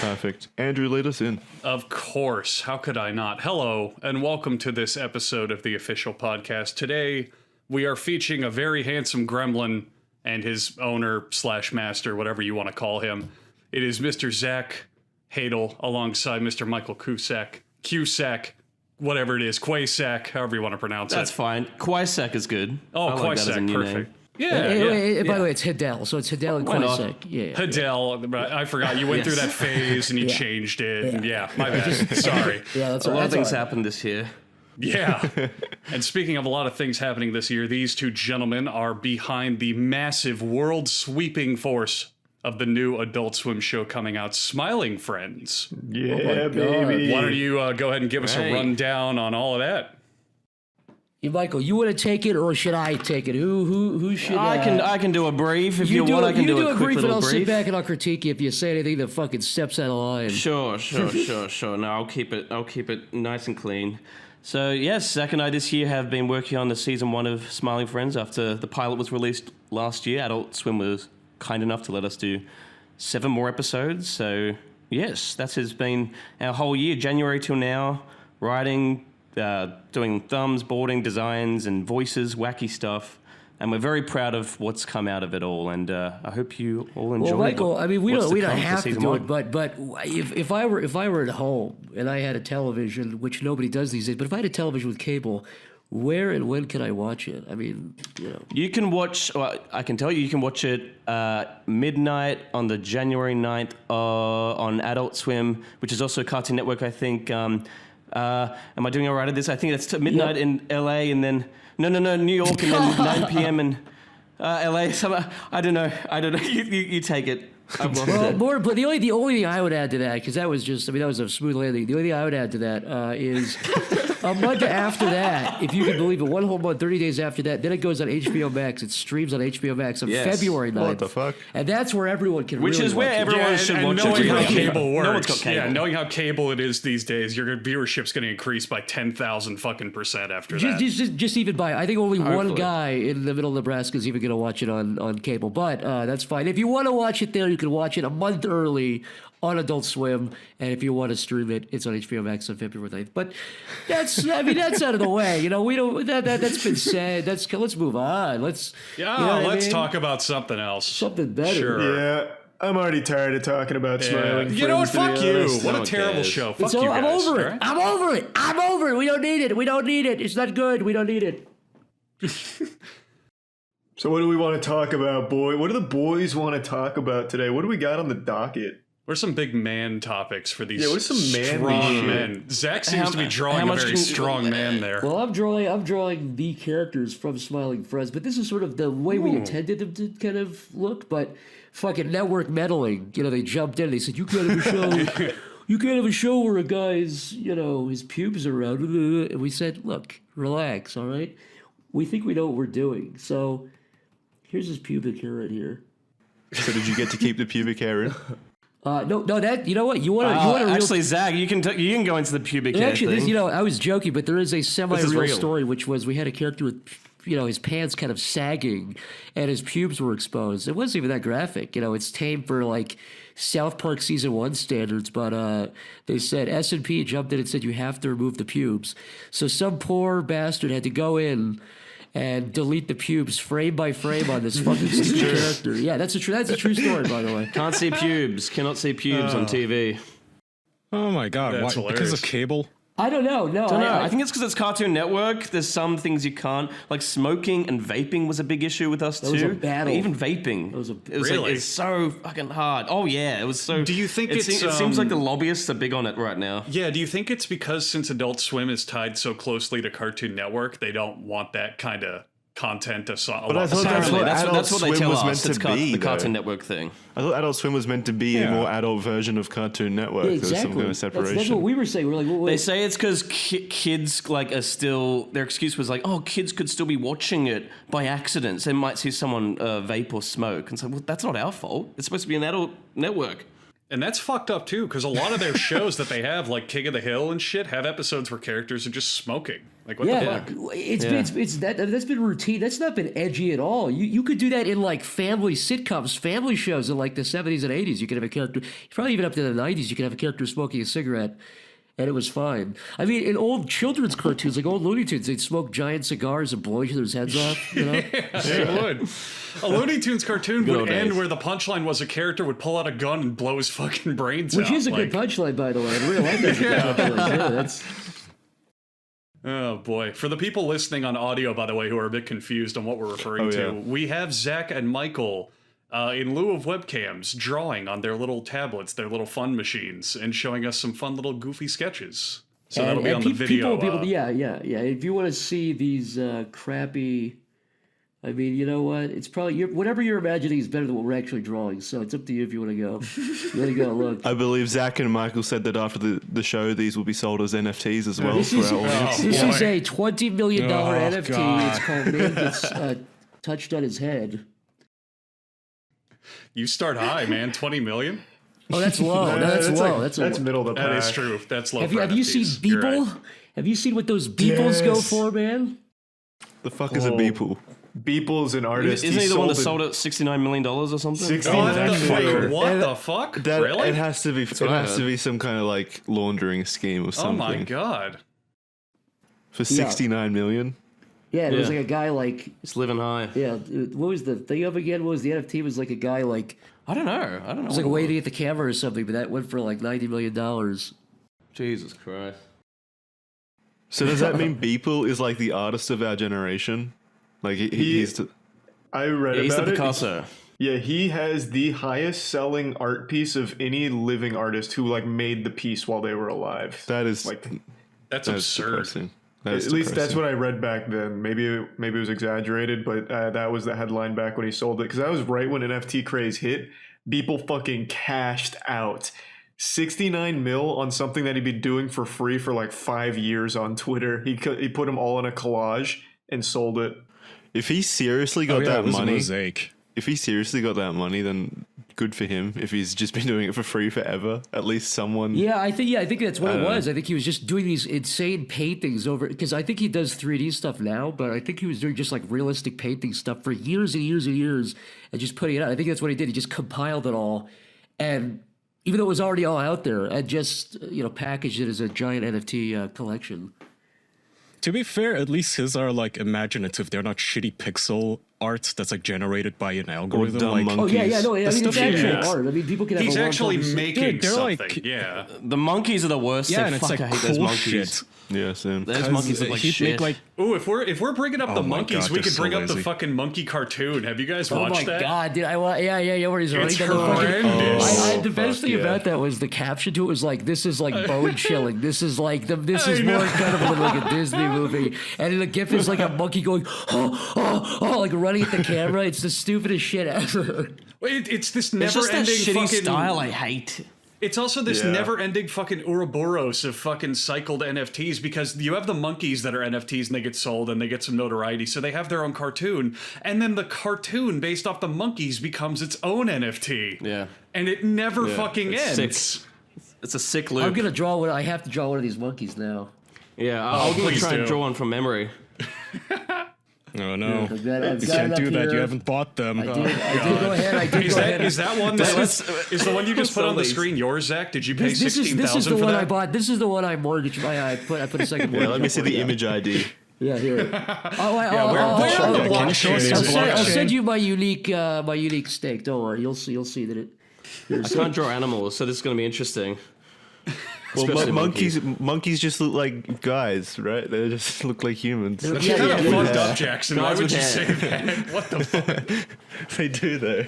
Perfect. Andrew, lead us in. Of course. How could I not? Hello, and welcome to this episode of the official podcast. Today, we are featuring a very handsome gremlin and his owner / master, whatever you want to call him. It is Mr. Zach Hadel alongside Mr. Michael Cusack, whatever it is, Quasack, however you want to pronounce it. That's fine. Quasack is good. Oh, Quasack, perfect. Name. Yeah, By the way, it's Hidel, so it's Hidel and Quasack. Yeah. Hidel, I forgot. You went through that phase and you changed it. Yeah, my bad. Sorry. Yeah, that's a lot of things right. happened this year. Yeah. And speaking of a lot of things happening this year, these two gentlemen are behind the massive world-sweeping force of the new Adult Swim show coming out, Smiling Friends. Yeah, baby. Why don't you go ahead and give us a rundown on all of that? Hey, Michael, you want to take it or should I take it? Who should? I can do a brief if you want. I can do a quick brief, and little I'll brief. sit back and I'll critique you if you say anything that fucking steps out of line. Sure. No, I'll keep it nice and clean. So yes, Zach and I this year have been working on the season 1 of Smiling Friends after the pilot was released last year. Adult Swim was kind enough to let us do 7 more episodes. So yes, that has been our whole year, January till now, writing, doing thumbs, boarding, designs, and voices, wacky stuff. And we're very proud of what's come out of it all, and I hope you all enjoy it. Well, Michael, I mean, we don't have to do it, but if I were at home and I had a television, which nobody does these days, but if I had a television with cable, where and when can I watch it? I mean, you can watch. Well, I can tell you can watch it midnight on the January 9th on Adult Swim, which is also Cartoon Network, I think. Am I doing all right at this? I think it's midnight in LA, and then. No, New York, and then 9 p.m. in LA. So, I don't know. You take it. But the only thing I would add to that, because that was a smooth landing. The only thing I would add to that is a month after that, if you can believe it, 1 whole month, 30 days after that, then it goes on HBO Max. It streams on HBO Max on February 9th. What the fuck? And that's where everyone can Which really is where watch everyone should watch it. Knowing how cable works. No one's got cable. Yeah, knowing how cable it is these days, your viewership's going to increase by 10,000 fucking % after that. Just even by, I think only Hopefully. one guy in the middle of Nebraska is even going to watch it on cable. But that's fine. If you want to watch it there, you can watch it a month early on Adult Swim, and if you want to stream it, it's on HBO Max on February 9th. But that's out of the way. We don't that's been said. Let's move on. Let's talk about something else. Something better. Sure. Yeah, I'm already tired of talking about Smiling Friends. You know what? Fuck you. Honest. What a terrible show. Fuck you guys. I'm over it. Right? I'm over it. We don't need it. It's not good. We don't need it. So what do we want to talk about, boy? What do the boys want to talk about today? What do we got on the docket? What are some big man topics for these what are some strong manly men? Zach seems to be drawing a very strong man there. Well, I'm drawing the characters from Smiling Friends, but this is sort of the way we intended them to kind of look. But fucking network meddling, they jumped in. They said you can't have a show. You can't have a show where a guy's his pubes are out. And we said, look, relax, all right. We think we know what we're doing. So here's his pubic hair right here. So did you get to keep the pubic hair in? No. That you know what you want to actually, Zach, you can go into the pubic hair actually, thing. I was joking, but there is a semi-real real. story, which was we had a character with his pants kind of sagging and his pubes were exposed. It wasn't even that graphic. It's tame for like South Park season 1 standards, but they said S&P jumped in and said you have to remove the pubes. So some poor bastard had to go in and delete the pubes frame by frame on this fucking stupid character. Yeah, that's a true story, by the way. Can't see pubes. Cannot see pubes on TV. Oh my god! That's Why? Because of cable? I don't know. No, I think it's because it's Cartoon Network. There's some things you can't, like smoking and vaping was a big issue with us too. was a battle. Even vaping. It was Really? like, it's so fucking hard. Oh yeah, it was so. Do you think it it's, seems like the lobbyists are big on it right now. Yeah, do you think it's because since Adult Swim is tied so closely to Cartoon Network, they don't want that kind of content to But I thought that's what Adult what they Swim tell was us. meant to It's be, the though. Cartoon Network thing. I thought Adult Swim was meant to be a more adult version of Cartoon Network. Yeah, There was some exactly. kind of separation. That's what we were saying. We're like, well, They say it's because kids are still. Their excuse was like, oh, kids could still be watching it by accident. So they might see someone vape or smoke, and say, well, that's not our fault. It's supposed to be an adult network. And that's fucked up too, because a lot of their shows that they have, like King of the Hill and shit, have episodes where characters are just smoking. Like, what the fuck? That's been routine. That's not been edgy at all. You could do that in like family sitcoms, family shows in like the 70s and 80s. You could have a character, probably even up to the 90s, you could have a character smoking a cigarette, and it was fine. I mean, in old children's cartoons, like old Looney Tunes, they'd smoke giant cigars and blow each other's heads off, you know? It would. A Looney Tunes cartoon Good would old end days. where the punchline was a character would pull out a gun and blow his fucking brains Which out. is a good punchline, by the way. In real life, that's a good punchline. Yeah, that's... Oh boy. For the people listening on audio, by the way, who are a bit confused on what we're referring to, we have Zach and Michael, in lieu of webcams, drawing on their little tablets, their little fun machines, and showing us some fun little goofy sketches. So that'll be on the video. Yeah. If you want to see these crappy... I mean, you know what? It's probably whatever you're imagining is better than what we're actually drawing. So it's up to you if you want to go. You want to go look. I believe Zach and Michael said that after the show, these will be sold as NFTs as well This for is, our audience. this boy. is a $20 million NFT. God. It's called Man Gets Touched on His Head. You start high, man. 20 million? Oh, that's low. No, that's low. That's that's middle of the pack. That is true. That's low. Have for you seen NFTs. You're Beeple? right. Have you seen what those Beeples go Yes. for, man? The fuck is a Beeple? Beeple's an artist. Isn't he the one that sold sold it $69 million or something? 60 What the million. fuck? What the fuck? That, Really? It has to be. It what I has to be some kind of like laundering scheme or Oh something. my god. For 69 million. Yeah, it was Yeah. like a guy like... It's living high. Yeah, what was the thing of again? What was the NFT? It was like a guy like... I don't know. It was like waving at the camera or something, but that went for like $90 million. Jesus Christ. So does that mean Beeple is like the artist of our generation? Like he's. I read Yeah, he's the about it. Picasso. Yeah, he has the highest selling art piece of any living artist who like made the piece while they were alive. That is That's that's absurd. depressing. At least that's what I read back then. Maybe it was exaggerated, but that was the headline back when he sold it. Because that was right when NFT craze hit. Beeple fucking cashed out 69 mil on something that he'd been doing for free for like 5 years on Twitter. He put them all in a collage and sold it. If he seriously got it that was a money, mosaic. if he seriously got that money, then good for him. If he's just been doing it for free forever, at least someone. Yeah, I think that's what it was. I think he was just doing these insane paintings over, because I think he does 3D stuff now, but I think he was doing just like realistic painting stuff for years and years and years and just putting it out. I think that's what he did. He just compiled it all, and even though it was already all out there, and just packaged it as a giant NFT collection. To be fair, at least his are like imaginative. They're not shitty pixel art that's like generated by an algorithm. dumb Like, monkeys. Oh yeah, no, I mean it's stuff he actual makes. art. I mean people can have He's a long actually conversation. making Dude, they're something. like- Yeah. The monkeys are the worst. yeah, and it's Fuck, like I hate cool those monkeys. shit. Yeah, Sam. Those monkeys look like He'd shit. make like Ooh, if we're bringing up the my monkeys, God, we they're could so bring up the lazy. fucking monkey cartoon. Have you guys Oh watched my that? god, dude! Yeah, where he's running It's down the fucking. horrendous. The best thing yeah. about that was the caption to it was like, "This is like bone chilling. This is like this is I more know. incredible than like a Disney movie." And the GIF is like a monkey going, like running at the camera. It's the stupidest shit ever. It's this It's just that never-ending shitty fucking style I hate. It's also this Yeah. never-ending fucking Ouroboros of fucking cycled NFTs, because you have the monkeys that are NFTs and they get sold and they get some notoriety, so they have their own cartoon, and then the cartoon based off the monkeys becomes its own NFT. Yeah. And it never fucking it's ends. sick. It's a sick loop. I'm gonna draw one. I have to draw one of these monkeys now. Yeah, I'll gonna please try and do. draw one from memory. oh no, I've got you it can't up do that. here. You haven't bought them. I did go ahead. I did Is go that ahead. is that one that is the one you just put on the screen yours, Zach? Did you pay This is $16,000 the for one that? I bought. This is the one I mortgaged. I put a second. Yeah, let me see the image ID. Yeah, here. where on the blockchain is it? I'll send you my unique stake. Don't worry, you'll see that it. I can't draw animals, so this is gonna be interesting. Well, Especially monkeys just look like guys, right? They just look like humans. That's Yeah, kind of yeah, fucked yeah. up, Jackson. Why Guys would with you hair. say that? What the fuck? They do though.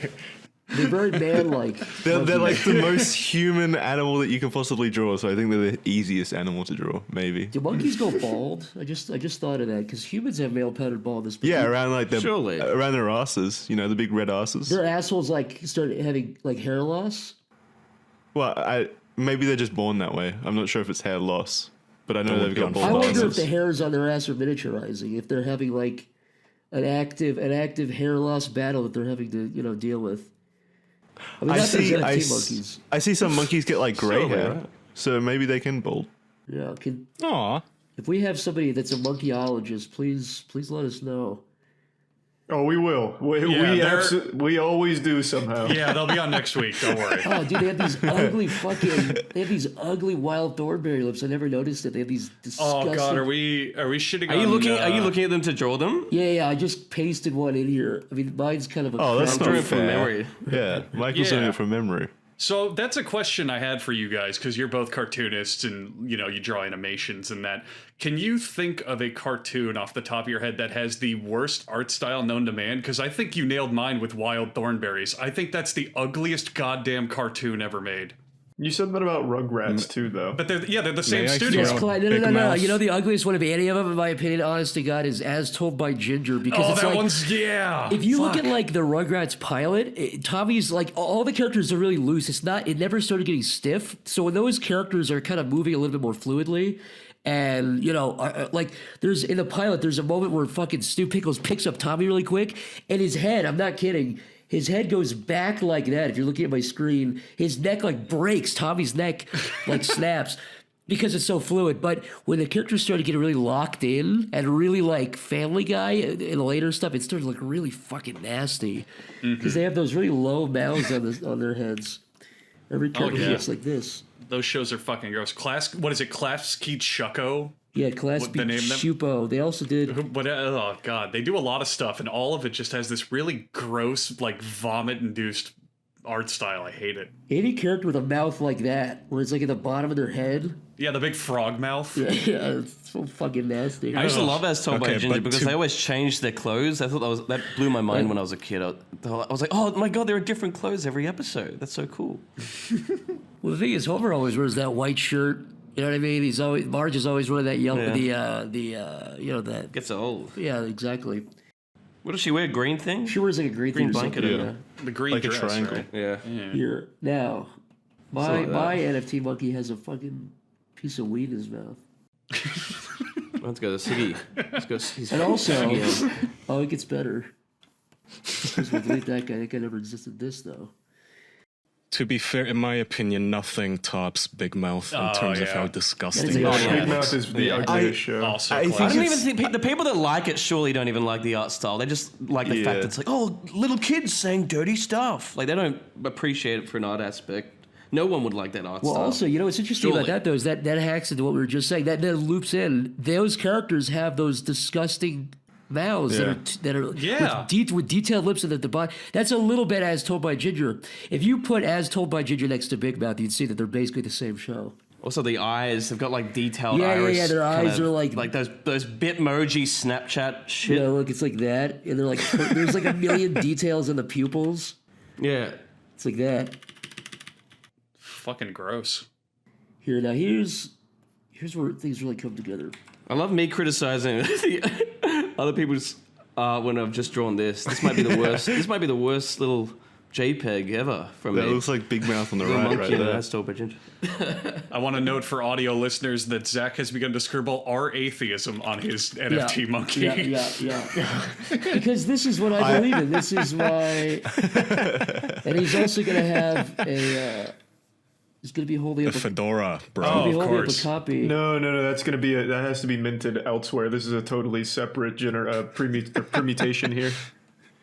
They're very man-like. They're like the most human animal that you can possibly draw. So I think they're the easiest animal to draw, maybe. Do monkeys go bald? I just thought of that because humans have male pattern baldness. But Yeah, around like Surely. around their asses. You know, the big red asses. their assholes like start having like hair loss. Well, maybe they're just born that way. I'm not sure if it's hair loss, but I know they've got I bald wonder if asses. the hairs on their ass are miniaturizing. If they're having like an active hair loss battle that they're having to deal with. I mean, I not see. those I, NFT monkeys. I see some monkeys get like gray Surely, hair, right? so maybe they can bald. Yeah, Aw, If we have somebody that's a monkeyologist, please let us know. Oh, we will. We always do somehow. Yeah, they'll be on next week. Don't worry. Oh, dude, they have these ugly wild thornberry lips. I never noticed it. They have these disgusting... Oh God, are we shitting? Are you looking at them to draw them? Yeah. I just pasted one in here. I mean, mine's kind of a... Oh, that's I'm doing not it from fair. memory. Yeah, Michael's doing Yeah. it from memory. So that's a question I had for you guys, because you're both cartoonists and, you know, you draw animations and that. Can you think of a cartoon off the top of your head that has the worst art style known to man? Because I think you nailed mine with Wild Thornberries. I think that's the ugliest goddamn cartoon ever made. You said that about Rugrats too, though. But they're the same May I studio. Yes, throw- Clyde. Big No. Mouth. You know, the ugliest one of any of them, in my opinion, honest to God, is As Told by Ginger. Because Oh, it's that like, one's, yeah. if you look Fuck. at like the Rugrats pilot, Tommy's like all the characters are really loose. It never started getting stiff. So when those characters are kind of moving a little bit more fluidly, and you know, like there's in the pilot, there's a moment where fucking Stu Pickles picks up Tommy really quick, and his head, I'm not kidding, his head goes back like that. If you're looking at my screen, his neck like breaks. Tommy's neck like snaps. Because it's so fluid. But when the characters started getting really locked in and really like Family Guy and later stuff, it started looking really fucking nasty. Because they have those really low mouths on their heads. Every character yeah. looks like this. Those shows are fucking gross. What is it? Klasky Chucko? Yeah, Class What B the name of them? Shupo. They also did. But oh God, they do a lot of stuff, and all of it just has this really gross, like vomit-induced art style. I hate it. Any character with a mouth like that, where it's like at the bottom of their head. Yeah, the big frog mouth. Yeah, it's so fucking nasty. I used to love As Told by Okay, Ginger but because to- they always changed their clothes. I thought that blew my mind when I was a kid. I was like, oh my God, there are different clothes every episode. That's so cool. Well, the thing is, Homer always wears that white shirt. You know what I mean? Marge is always wearing that yellow, you know, that. Gets old. Yeah, exactly. What does she wear? Green thing? She wears like a green thing or blanket, something, yeah. The green Like a dress, triangle. right? Yeah. Here now, my Something like that. NFT monkey has a fucking piece of weed in his mouth, Let's go to Siggy. Let's go. He's and also, Siggy. oh, it gets better. Because we delete that guy. That guy never existed. This though. To be fair, in my opinion, nothing tops Big Mouth in Oh, terms of yeah. how That's disgusting a it good is. show. Big Mouth is the ugliest show. Also, I think I classic. don't even think the people that like it surely don't even like the art style. They just like the fact Yeah. that it's like, oh, little kids saying dirty stuff. Like they don't appreciate it for an art aspect. No one would like that art Well, style. also, you know what's interesting about Surely. that though is that hacks into what we were just saying. That loops in. Those characters have those disgusting mouths that are Yeah. with detailed lips and the body. That's a little bit As Told by Ginger. If you put As Told by Ginger next to Big Mouth, you'd see that they're basically the same show. Also, the eyes have got like detailed Yeah, iris. yeah, their kind eyes of- are like those Bitmoji Snapchat shit. You know, look, it's like that, and they're like there's like a million details in the pupils. Yeah. It's like that. Fucking gross. Here now, here's where things really come together. I love me criticizing the other people's art when I've just drawn this. This might be the worst. This might be the worst little JPEG ever from That me. looks like Big Mouth on the Little right, monkey right in there. As Told by Ginger. I want to note for audio listeners that Zach has begun to scribble our atheism on his NFT monkey. Yeah. Because this is what I believe in. This is why. And he's also going to have a. He's going to be holding A up a, fedora, bro. Oh, be of holding up a course. copy. No, that's gonna be that has to be minted elsewhere. This is a totally separate permutation here.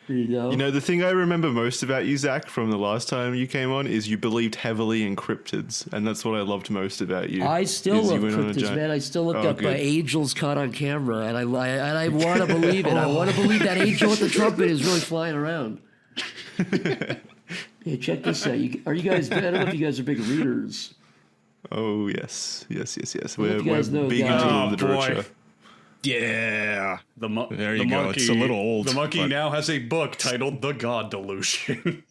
Here you go. You know, the thing I remember most about you, Zach, from the last time you came on is you believed heavily in cryptids, and that's what I loved most about you. I still is you love went on a cryptids, giant- man. I still look Oh, up good. angels caught on camera, and I want to believe it. I want to believe that angel with the trumpet is really flying around. Hey, check this out. Are you guys? I don't know if you guys are big readers. Oh yes. if We're you guys know big guys- into Oh, the boy. literature. Yeah. There the you go. monkey, It's a little old, The monkey but- now has a book titled "The God Delusion."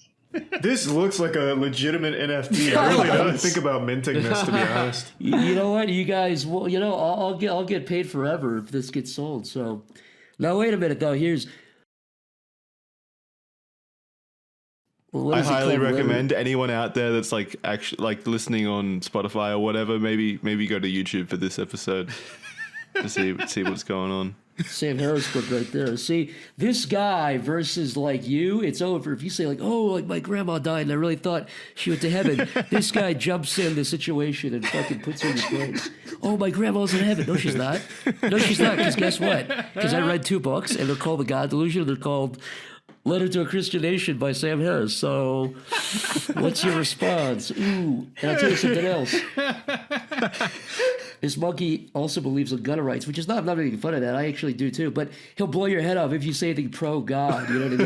This looks like a legitimate NFT. Yeah, it really I would does. think about minting this, to be honest. You know what, you guys? Well, you know, I'll get paid forever if this gets sold. So, now wait a minute though. Here's. Well, what I is it highly called? recommend anyone out there that's like actually like listening on Spotify or whatever, maybe go to YouTube for this episode to see what's going on. Sam Harris book right there. See, this guy versus like you, it's over. If you say like, oh, like my grandma died and I really thought she went to heaven, this guy jumps in the situation and fucking puts her in the place. Oh, my grandma's in heaven. No, she's not. No, she's not. Because guess what? Because I read 2 books and they're called The God Delusion. They're called Letter to a Christian Nation by Sam Harris. So what's your response? Ooh, and I'll tell you something else. This monkey also believes in gun rights, which is not, I'm not making fun of that. I actually do too. But he'll blow your head off if you say anything pro-God. You know what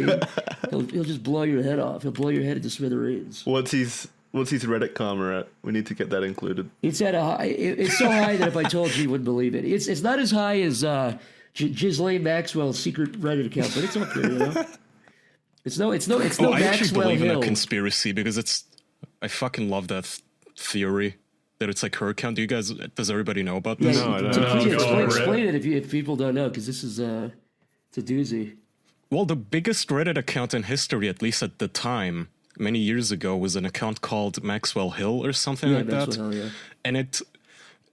I mean? He'll just blow your head off. He'll blow your head into smithereens. What's his Reddit karma at? We need to get that included. It's at a high. It's so high that if I told you, you wouldn't believe it. It's not as high as Ghislaine Maxwell's secret Reddit account, but it's up there. You know? It's no I actually Maxwell believe in Hill. a conspiracy because I fucking love that theory that it's like her account. Does everybody know about this? No, I don't. Please explain it if people don't know, because this is it's a doozy. Well, the biggest Reddit account in history, at least at the time, many years ago, was an account called Maxwell Hill or something like that. Maxwell Hill, yeah.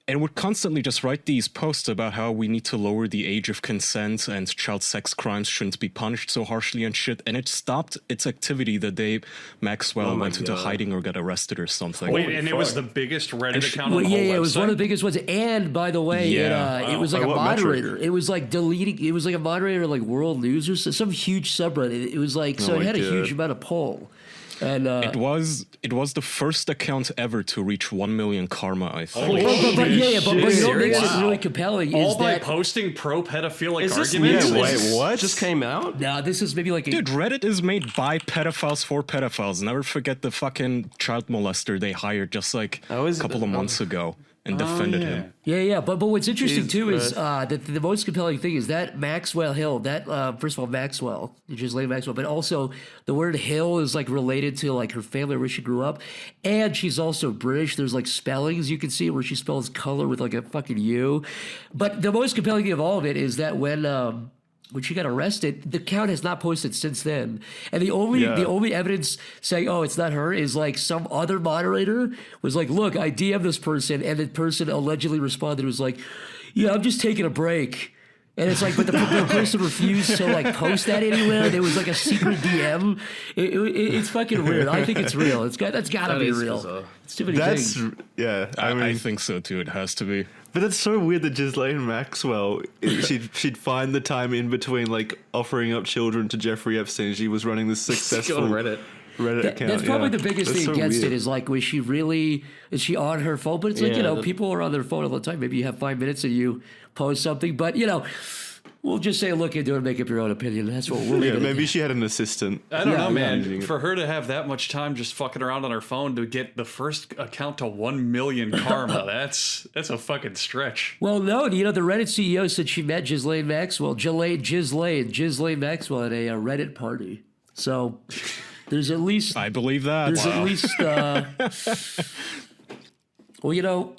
And would constantly just write these posts about how we need to lower the age of consent and child sex crimes shouldn't be punished so harshly and shit. And it stopped its activity the day Maxwell went into hiding or got arrested or something. Wait, and it was the biggest Reddit account on Well, the whole website? it was one of the biggest ones. And by the way, it was like a By what moderator. metric? It was like deleting. It was like a moderator, like World News or some huge subreddit. It was like so. It had a huge amount of pull. And it was the first account ever to reach 1 million karma, I think. but you know what makes Serious? it really compelling All is by that posting pro-pedophilic Is this arguments? new? Wait, what? Just came out? now this is maybe like a Dude, Reddit is made by pedophiles for pedophiles. Never forget the fucking child molester they hired just like Oh, a is it? couple of months ago and defended him. Yeah. But what's interesting Jesus too is Christ. that the most compelling thing is that Maxwell Hill. That first of all, Maxwell, Ghislaine Maxwell, but also the word Hill is like related to like her family where she grew up, and she's also British. There's like spellings you can see where she spells color with like a fucking U. But the most compelling thing of all of it is that when she got arrested, the account has not posted since then. And the only evidence saying, oh, it's not her, is like some other moderator was like, look, I DM'd this person, and the person allegedly responded, was like, yeah, I'm just taking a break. And it's like, but the person refused to like post that anywhere. There was like a secret DM. It's fucking weird. I think it's real. That's gotta be real. Bizarre. It's too many That's things. yeah. I think so too. It has to be. But it's so weird that Ghislaine Maxwell, she'd find the time in between like offering up children to Jeffrey Epstein. She was running this successful Go on Reddit. account. That's probably the biggest That's thing so against weird. it is like, is she on her phone? But it's like, Yeah, people are on their phone all the time. Maybe you have 5 minutes and you post something, but we'll just say look into it and make up your own opinion. That's what we'll leave Yeah, it. maybe she had an assistant. I don't know, managing man. it. For her to have that much time just fucking around on her phone to get the first account to 1 million karma, that's a fucking stretch. Well, no, the Reddit CEO said she met Ghislaine Maxwell at a Reddit party. So there's at least I believe that. there's at least well,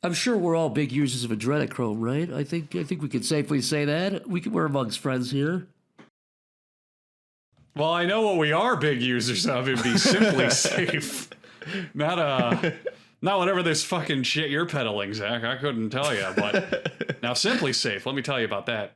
I'm sure we're all big users of adrenochrome, right? I think we can safely say that. We're amongst friends here. Well, I know what we are big users of. It'd be Simply Safe. Not whatever this fucking shit you're peddling, Zach. I couldn't tell you. But now Simply Safe, let me tell you about that.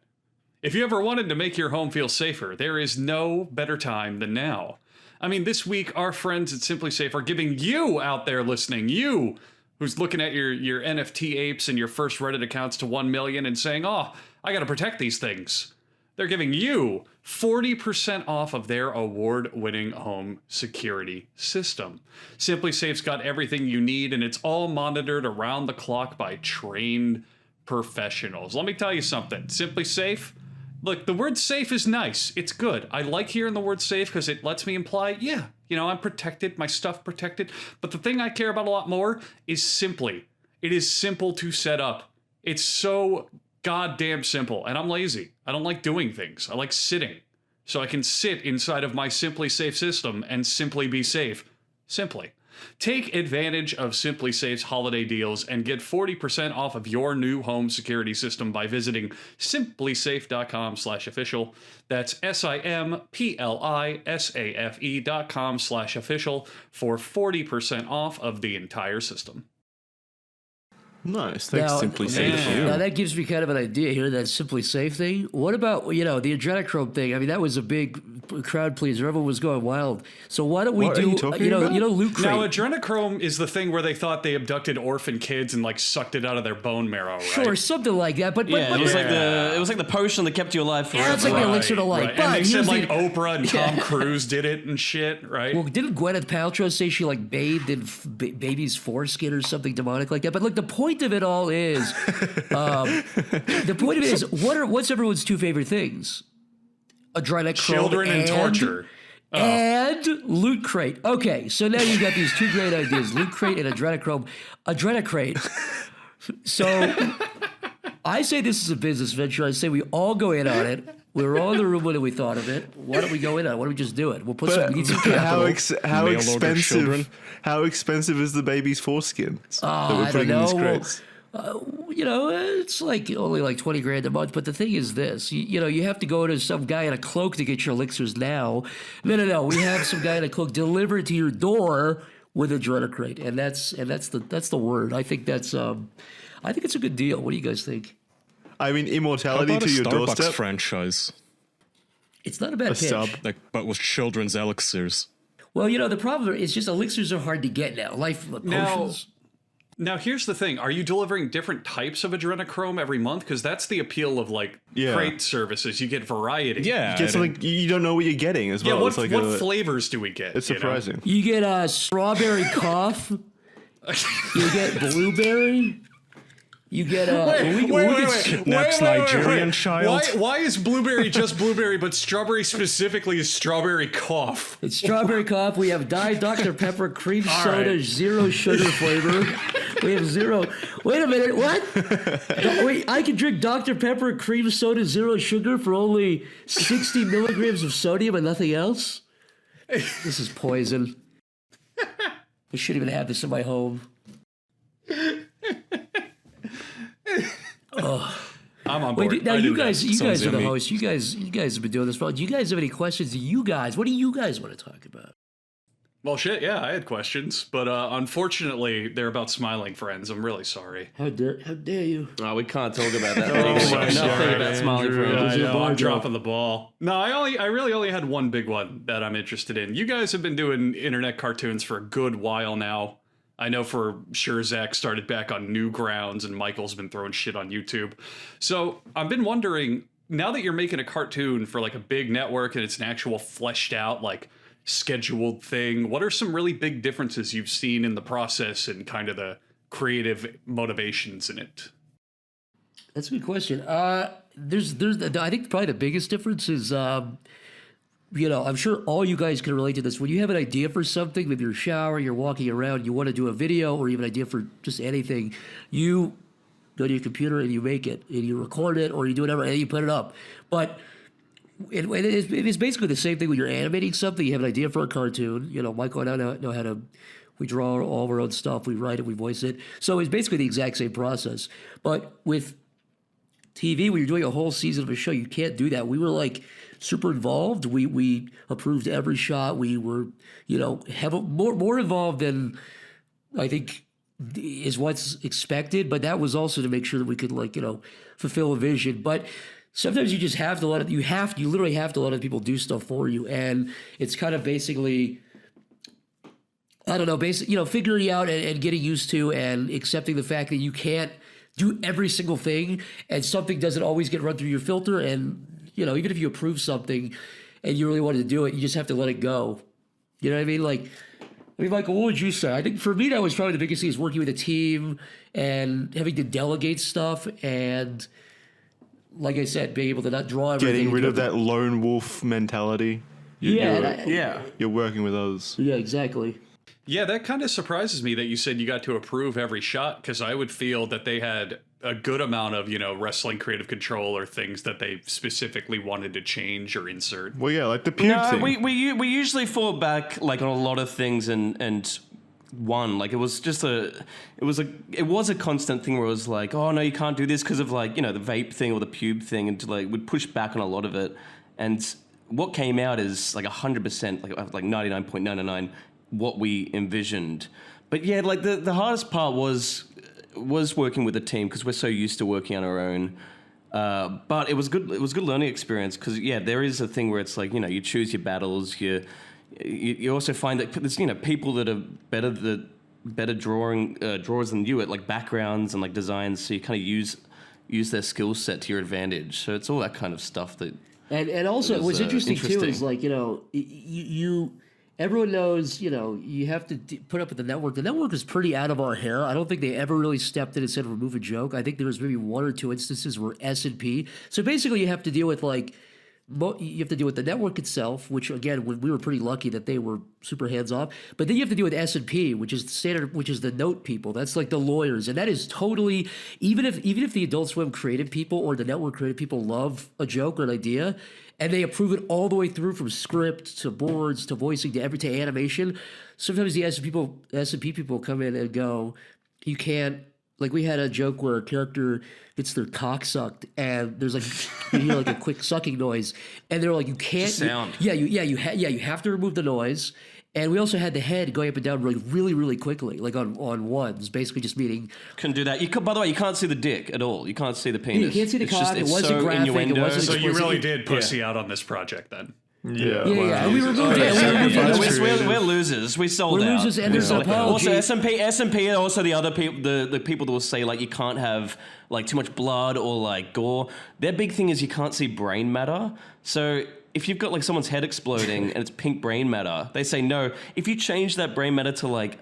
If you ever wanted to make your home feel safer, there is no better time than now. I mean, this week, our friends at Simply Safe are giving you out there listening, you who's looking at your NFT apes and your first Reddit accounts to 1 million and saying, oh, I got to protect these things. They're giving you 40% off of their award-winning home security system. Simply Safe's got everything you need, and it's all monitored around the clock by trained professionals. Let me tell you something. Simply Safe, look, the word safe is nice. It's good. I like hearing the word safe because it lets me imply, yeah, I'm protected, my stuff protected. But the thing I care about a lot more is simply. It is simple to set up. It's so goddamn simple. And I'm lazy. I don't like doing things. I like sitting. So I can sit inside of my Simply Safe system and simply be safe. Simply. Take advantage of Simply Safe's holiday deals and get 40% off of your new home security system by visiting simplysafe.com/official. That's simplisafe.com/official for 40% off of the entire system. Nice. Thanks, Now- Simpli Thank Safe. you. Now that gives me kind of an idea here, that Simply Safe thing. What about, the adrenochrome thing? I mean, that was a big crowd pleaser. Everyone was going wild. So why don't we What are do, you talking about? Loot Crate? Now, adrenochrome is the thing where they thought they abducted orphan kids and like sucked it out of their bone marrow, right? Sure, something like that. But Yeah, but it was like the potion that kept you alive forever. Yeah, it's like the elixir to life. Right. But And they said here's like the- Oprah and Tom Cruise did it and shit, right? Well, didn't Gwyneth Paltrow say she like bathed in baby's foreskin or something demonic like that? But look, the point of it all is, what's everyone's two favorite things? Adrenochrome Children and torture. and Loot Crate. Okay, so now you've got these two great ideas: Loot Crate and Adrenochrome. Adrenocrate. So I say this is a business venture. I say we all go in on it. We were all in the room when we thought of it. Why don't we go in on it? Why don't we just do it? We'll put we need some capital. How Mail order children. expensive? How expensive is the baby's foreskin that I we're putting in don't these know. crates? It's like only like 20 grand a month. But the thing is this, you have to go to some guy in a cloak to get your elixirs now. No. We have some guy in a cloak deliver it to your door with a Adrenocrate. And that's the word. I think it's a good deal. What do you guys think? I mean, How immortality about a to your Starbucks doorstep. franchise, It's not a bad pitch. sub. but with children's elixirs? Well, the problem is just elixirs are hard to get now. Life potions. Now, here's the thing. Are you delivering different types of adrenochrome every month? Because that's the appeal of like Yeah. crate services. You get variety. Yeah, Get something you don't know what you're getting as Yeah, well. what It's like flavors do we get? it's you know? surprising. You get strawberry cough. You get blueberry. You get Kidnaps Nigerian child. Why is blueberry just blueberry, but strawberry specifically is strawberry cough? It's strawberry cough. We have Diet Dr. Pepper cream All soda, right. zero sugar flavor. We have zero. Wait a minute, what? Wait, I can drink Dr. Pepper cream soda, zero sugar for only 60 milligrams of sodium and nothing else? This is poison. I shouldn't even have this in my home. I'm on board. Wait, now I you do that. guys Sounds are the yummy. hosts. You guys have been doing this for. Do you guys have any questions? What do you guys want to talk about? Well, shit, yeah, I had questions, but unfortunately, they're about smiling friends. I'm really sorry. How dare you? Oh, we can't talk about that. my Nothing God, about smiling Andrew. friends. I your know, bar I'm joke? dropping the ball. No, I really only had one big one that I'm interested in. You guys have been doing internet cartoons for a good while now. I know for sure Zach started back on Newgrounds and Michael's been throwing shit on YouTube. So I've been wondering, now that you're making a cartoon for like a big network and it's an actual fleshed out, like scheduled thing, what are some really big differences you've seen in the process and kind of the creative motivations in it? That's a good question. There's I think probably the biggest difference is I'm sure all you guys can relate to this. When you have an idea for something, maybe you're showering, you're walking around, you want to do a video, or you have an idea for just anything, you go to your computer and you make it, and you record it, or you do whatever, and you put it up. But it is basically the same thing when you're animating something. You have an idea for a cartoon. Michael and I know how to. We draw all of our own stuff. We write it. We voice it. So it's basically the exact same process. But with TV, when you're doing a whole season of a show, you can't do that. We were like super involved. We approved every shot. We were, more involved than I think is what's expected. But that was also to make sure that we could fulfill a vision. But sometimes you just have to you literally have to let other people do stuff for you. And it's kind of basically, I don't know, figuring out and getting used to and accepting the fact that you can't do every single thing and something doesn't always get run through your filter. And, even if you approve something and you really wanted to do it, you just have to let it go. You know what I mean? Michael, what would you say? I think for me, that was probably the biggest thing is working with a team and having to delegate stuff. And like I said, being able to not draw everything. Getting rid of that lone wolf mentality. You're working with others. Yeah, exactly. Yeah, that kind of surprises me that you said you got to approve every shot, because I would feel that they had a good amount of, wrestling creative control or things that they specifically wanted to change or insert. Well, yeah, like the pube thing. we usually fall back like on a lot of things and one, like it was a constant thing where it was like, oh no, you can't do this because of the vape thing or the pube thing, and would push back on a lot of it. And what came out is like 100%, like 99.99 what we envisioned. But yeah, the hardest part was was working with a team because we're so used to working on our own. But it was good. It was a good learning experience because there is a thing where it's like you choose your battles. You also find that there's people that are better drawers than you at like backgrounds and like designs. So you kind of use their skill set to your advantage. So it's all that kind of stuff that. And also, what's interesting too is like you everyone knows you have to put up with the network. The network is pretty out of our hair. I don't think they ever really stepped in and said remove a joke. I think there was maybe one or two instances where S&P. So basically, you have to deal with the network itself, which again, we were pretty lucky that they were super hands off. But then you have to deal with S&P, which is the standard, which is the note people. That's like the lawyers, and that is totally even if the Adult Swim creative people or the network creative people love a joke or an idea, and they approve it all the way through from script to boards to voicing to animation. Sometimes the S&P people come in and go, you can't. Like we had a joke where a character gets their cock sucked, and there's like you hear like a quick sucking noise, and they're like, you can't. Sound. You have to remove the noise. And we also had the head going up and down really, really quickly, like on ones, basically just meaning. Couldn't do that. By the way, you can't see the dick at all. You can't see the penis. You can't see the cock. It wasn't graphic. It wasn't so you explicit. really did pussy out on this project then. Yeah. And we removed it. We're losers. We sold out. We're losers, and there's an apology. Also, S&P, and also the other people, the people that will say like you can't have like too much blood or like gore. Their big thing is you can't see brain matter. So if you've got like someone's head exploding and it's pink brain matter, they say no. If you change that brain matter to like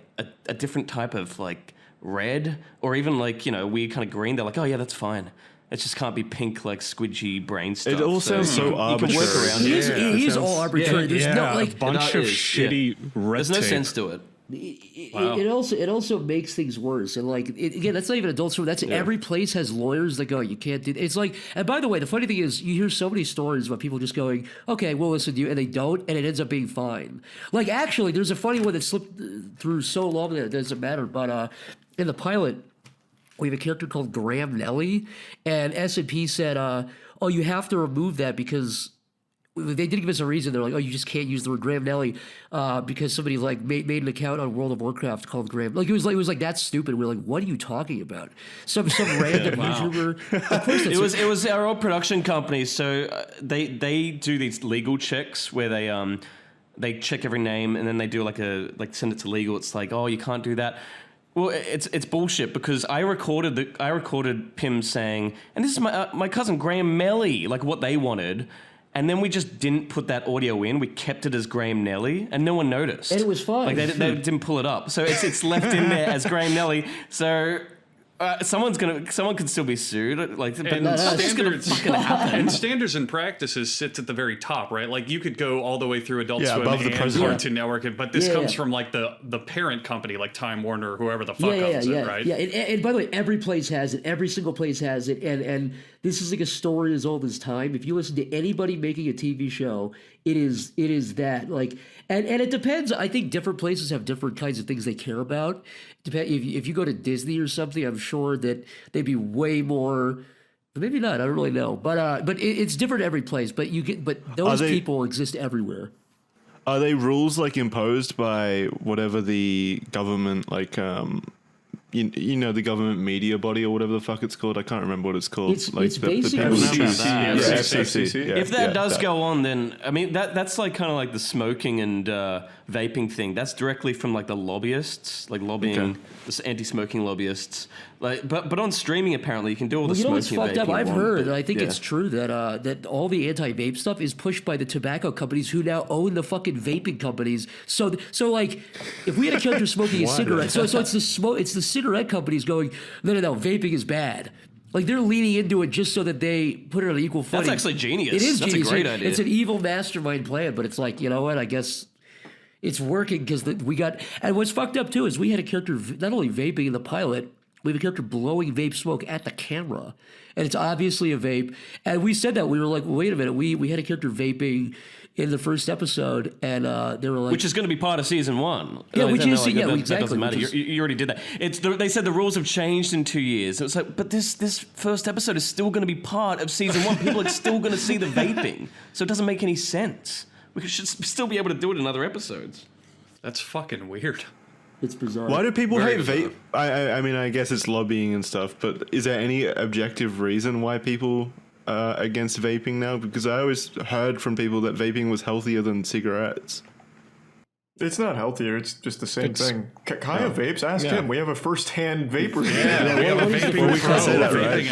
a different type of like red or even like weird kind of green, they're like, oh yeah, that's fine. It just can't be pink, like squidgy brain stuff. It all sounds so arbitrary. You can work around it. It is all arbitrary. There's no like a bunch of shitty red There's no tape. sense to it. It also makes things worse. And like again, that's not even Adult Swim. That's every place has lawyers that go, you can't do. It's like, and by the way, the funny thing is, you hear so many stories about people just going, okay, we'll listen to you, and they don't, and it ends up being fine. Like actually, there's a funny one that slipped through so long that it doesn't matter. But in the pilot, we have a character called Graham Nelly, and S&P said, oh, you have to remove that because they didn't give us a reason. They're like, oh, you just can't use the word Graham Nelly because somebody like made an account on World of Warcraft called Graham. Like it was like that's stupid. We're like, what are you talking about? Some random YouTuber. Of course, it was our old production company. So they do these legal checks where they check every name and then they do like send it to legal. It's like, oh, you can't do that. Well, it's bullshit because I recorded Pim saying, and this is my cousin Graham Melly, like what they wanted. And then we just didn't put that audio in. We kept it as Graham Nelly, and no one noticed. And it was fine. Like they didn't pull it up, so it's left in there as Graham Nelly. So someone can still be sued. Like, but nothing's gonna fucking happen. And standards and practices sits at the very top, right? Like you could go all the way through Adult Swim above the and president. Cartoon Network, but this comes from like the parent company, like Time Warner or whoever the fuck owns it, right? Yeah, and by the way, every place has it. Every single place has it, and this is like a story as old as time. If you listen to anybody making a TV show, it is that like, and it depends. I think different places have different kinds of things they care about. If you go to Disney or something, I'm sure that they'd be way more. Maybe not. I don't really know, but it's different every place. But those people exist everywhere. Are they rules like imposed by whatever the government like the government media body or whatever the fuck it's called? I can't remember what it's called. It's the basically FCC. If that does go on, then I mean that's like kind of like the smoking and vaping thing. That's directly from like the lobbyists, like lobbying the anti-smoking lobbyists. Like, but on streaming apparently you can do all the smoking. What's fucked up? I've heard, and I think it's true that that all the anti-vape stuff is pushed by the tobacco companies who now own the fucking vaping companies. So like, if we had a character smoking a cigarette, so it's the cigarette companies going, no, vaping is bad. Like they're leaning into it just so that they put it on equal footing. That's actually genius. It is That's genius. a great idea. It's an evil mastermind plan, but it's like, you know what? I guess it's working because we got. And what's fucked up too is we had a character not only vaping in the pilot, we have a character blowing vape smoke at the camera, and it's obviously a vape. And we said that we were like, well, wait a minute, we had a character vaping in the first episode, and they were like, which is going to be part of season 1. Yeah, like, which is like, exactly. That doesn't matter. You already did that. They said the rules have changed in 2 years. It's like, but this first episode is still going to be part of season 1. People are still going to see the vaping, so it doesn't make any sense. We should still be able to do it in other episodes. That's fucking weird. It's bizarre. Why do people Very hate vape? I mean, I guess it's lobbying and stuff, but is there any objective reason why people are against vaping now? Because I always heard from people that vaping was healthier than cigarettes. It's not healthier. It's just the same It's- thing. Kaya vapes. Ask Yeah. him. We have a first-hand vapor. Yeah, we have a vaping we pro, can't say that, vaping right?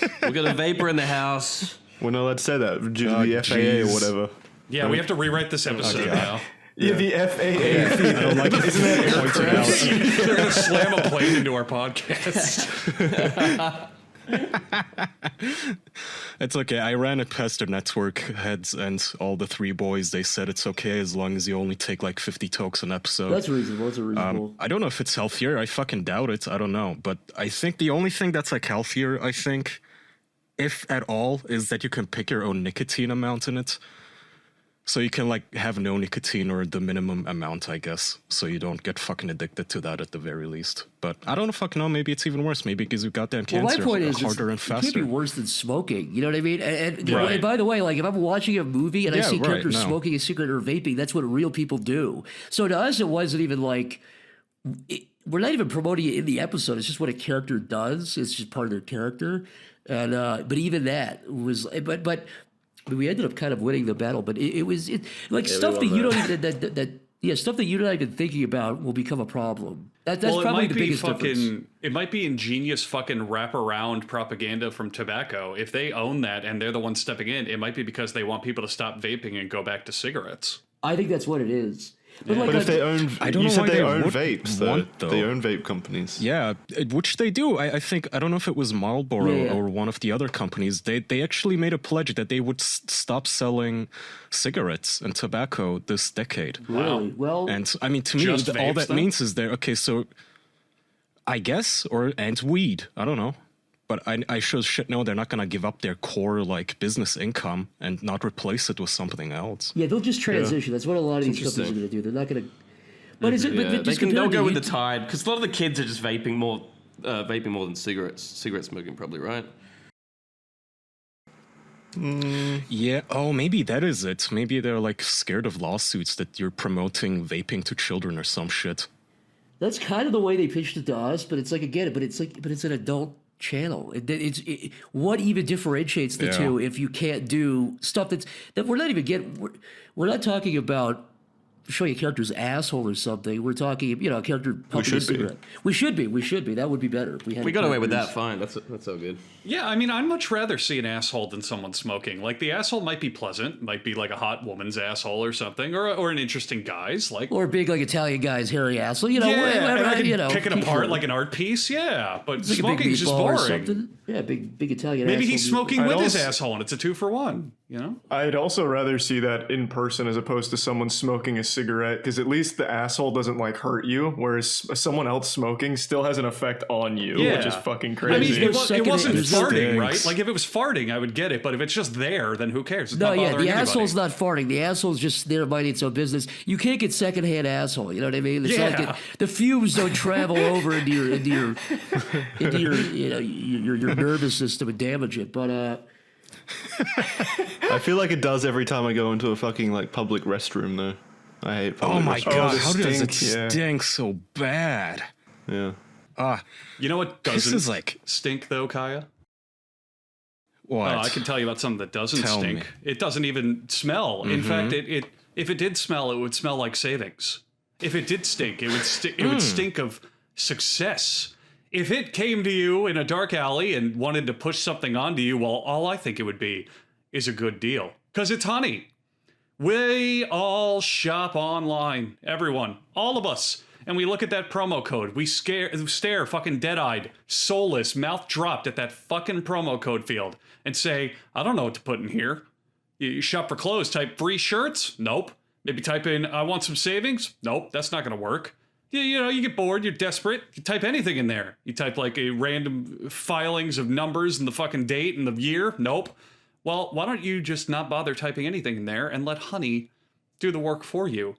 expert. We got a vapor in the house. We're not allowed to say that due to Oh, the FAA jeez. or whatever. Yeah, we have to rewrite this episode now. Yeah, the FAA fee. I don't like it. Isn't that Pointed out. They're gonna slam a plane into our podcast. It's okay. I ran it past the network heads and all the three boys. They said it's okay as long as you only take like 50 tokes an episode. That's reasonable. That's reasonable. I don't know if it's healthier. I fucking doubt it. I don't know. But I think the only thing that's like healthier, I think, if at all, is that you can pick your own nicotine amount in it. So you can like have no nicotine or the minimum amount, I guess. So you don't get fucking addicted to that at the very least. But I don't fucking know. Maybe it's even worse. Maybe it gives you goddamn Well, my cancer point is, harder and it can't be faster. worse than smoking. You know what I mean? And Right. by the way, like if I'm watching a movie and I Yeah, see right, characters no. smoking a cigarette or vaping, that's what real people do. So to us, it wasn't even like we're not even promoting it in the episode. It's just what a character does. It's just part of their character. And but even that was, but we ended up kind of winning the battle. But it was like stuff that you don't even that stuff that you're not even thinking about will become a problem. That's Well, it probably might the be biggest difference. fucking. It might be ingenious fucking wraparound propaganda from tobacco. If they own that and they're the ones stepping in, it might be because they want people to stop vaping and go back to cigarettes. I think that's what it is. But if they own, I don't you know said why they they own would vapes, though. want, though. They own vape companies. Yeah, which they do. I think, I don't know if it was Marlboro Yeah. or one of the other companies. They actually made a pledge that they would stop selling cigarettes and tobacco this decade. Really? Well, And I mean, to me, Just all vapes, that then? means is there. Okay, so I guess, and weed. I don't know, but I sure as shit know they're not gonna give up their core like business income and not replace it with something else. yeah, they'll just transition. That's what a lot of these companies are going to do. They're not going to. But is it? Yeah, But just they'll compared go to with the heat- tide because a lot of the kids are just vaping more than cigarettes. Cigarette smoking, probably, right? Yeah. Oh, maybe that is it. Maybe they're like scared of lawsuits that you're promoting vaping to children or some shit. That's kind of the way they pitched it to us. But it's like again, but it's an adult channel. What even differentiates the Yeah. two if you can't do stuff that we're not even getting. We're not talking about showing a character's asshole or something. We're talking, a character puffing a should be. cigarette. We should be. That would be better. If we We got away with characters- that. Fine. That's all good. Yeah, I mean, I'd much rather see an asshole than someone smoking. Like, the asshole might be pleasant, might be like a hot woman's asshole or something, or an interesting guy's. Like, Or big like Italian guy's hairy asshole. yeah, and I whatever, can pick it keep apart going. like an art piece. Yeah, but Like a big smoking's just meatball or boring. something. Yeah, big Italian. Maybe he's asshole. smoking I'd with his also- asshole, and it's a 2-for-1. You know? I'd also rather see that in person as opposed to someone smoking a cigarette, because at least the asshole doesn't like hurt you, whereas someone else smoking still has an effect on you, which is fucking I mean, crazy. it wasn't There's no- farting, right? Stinks. Like, if it was farting, I would get it. But if it's just there, then who cares? It's No, not yeah, bothering the anybody. asshole's not farting. The asshole's just there minding its own business. You can't get secondhand asshole. You know what I mean? It's not Yeah. like the fumes don't travel over into your your nervous system and damage it. But I feel like it does every time I go into a fucking like public restroom, though. I hate Oh public my restrooms. god, the how does it stink, yeah. stink so bad? Yeah. You know what This doesn't is like stink, though, Kaya? what? Oh, I can tell you about something that doesn't Tell stink. me. It doesn't even smell. In fact, if it did smell, it would smell like savings. If it did stink, it would stink of success. If it came to you in a dark alley and wanted to push something onto you, well, all I think it would be is a good deal. Because it's honey. We all shop online. Everyone. All of us. And we look at that promo code. We stare fucking dead-eyed, soulless, mouth dropped at that fucking promo code field and say, I don't know what to put in here. You shop for clothes, type free shirts? Nope. Maybe type in, I want some savings? Nope, that's not going to work. You get bored, you're desperate, you type anything in there. You type like a random filings of numbers and the fucking date and the year? Nope. Well, why don't you just not bother typing anything in there and let Honey do the work for you?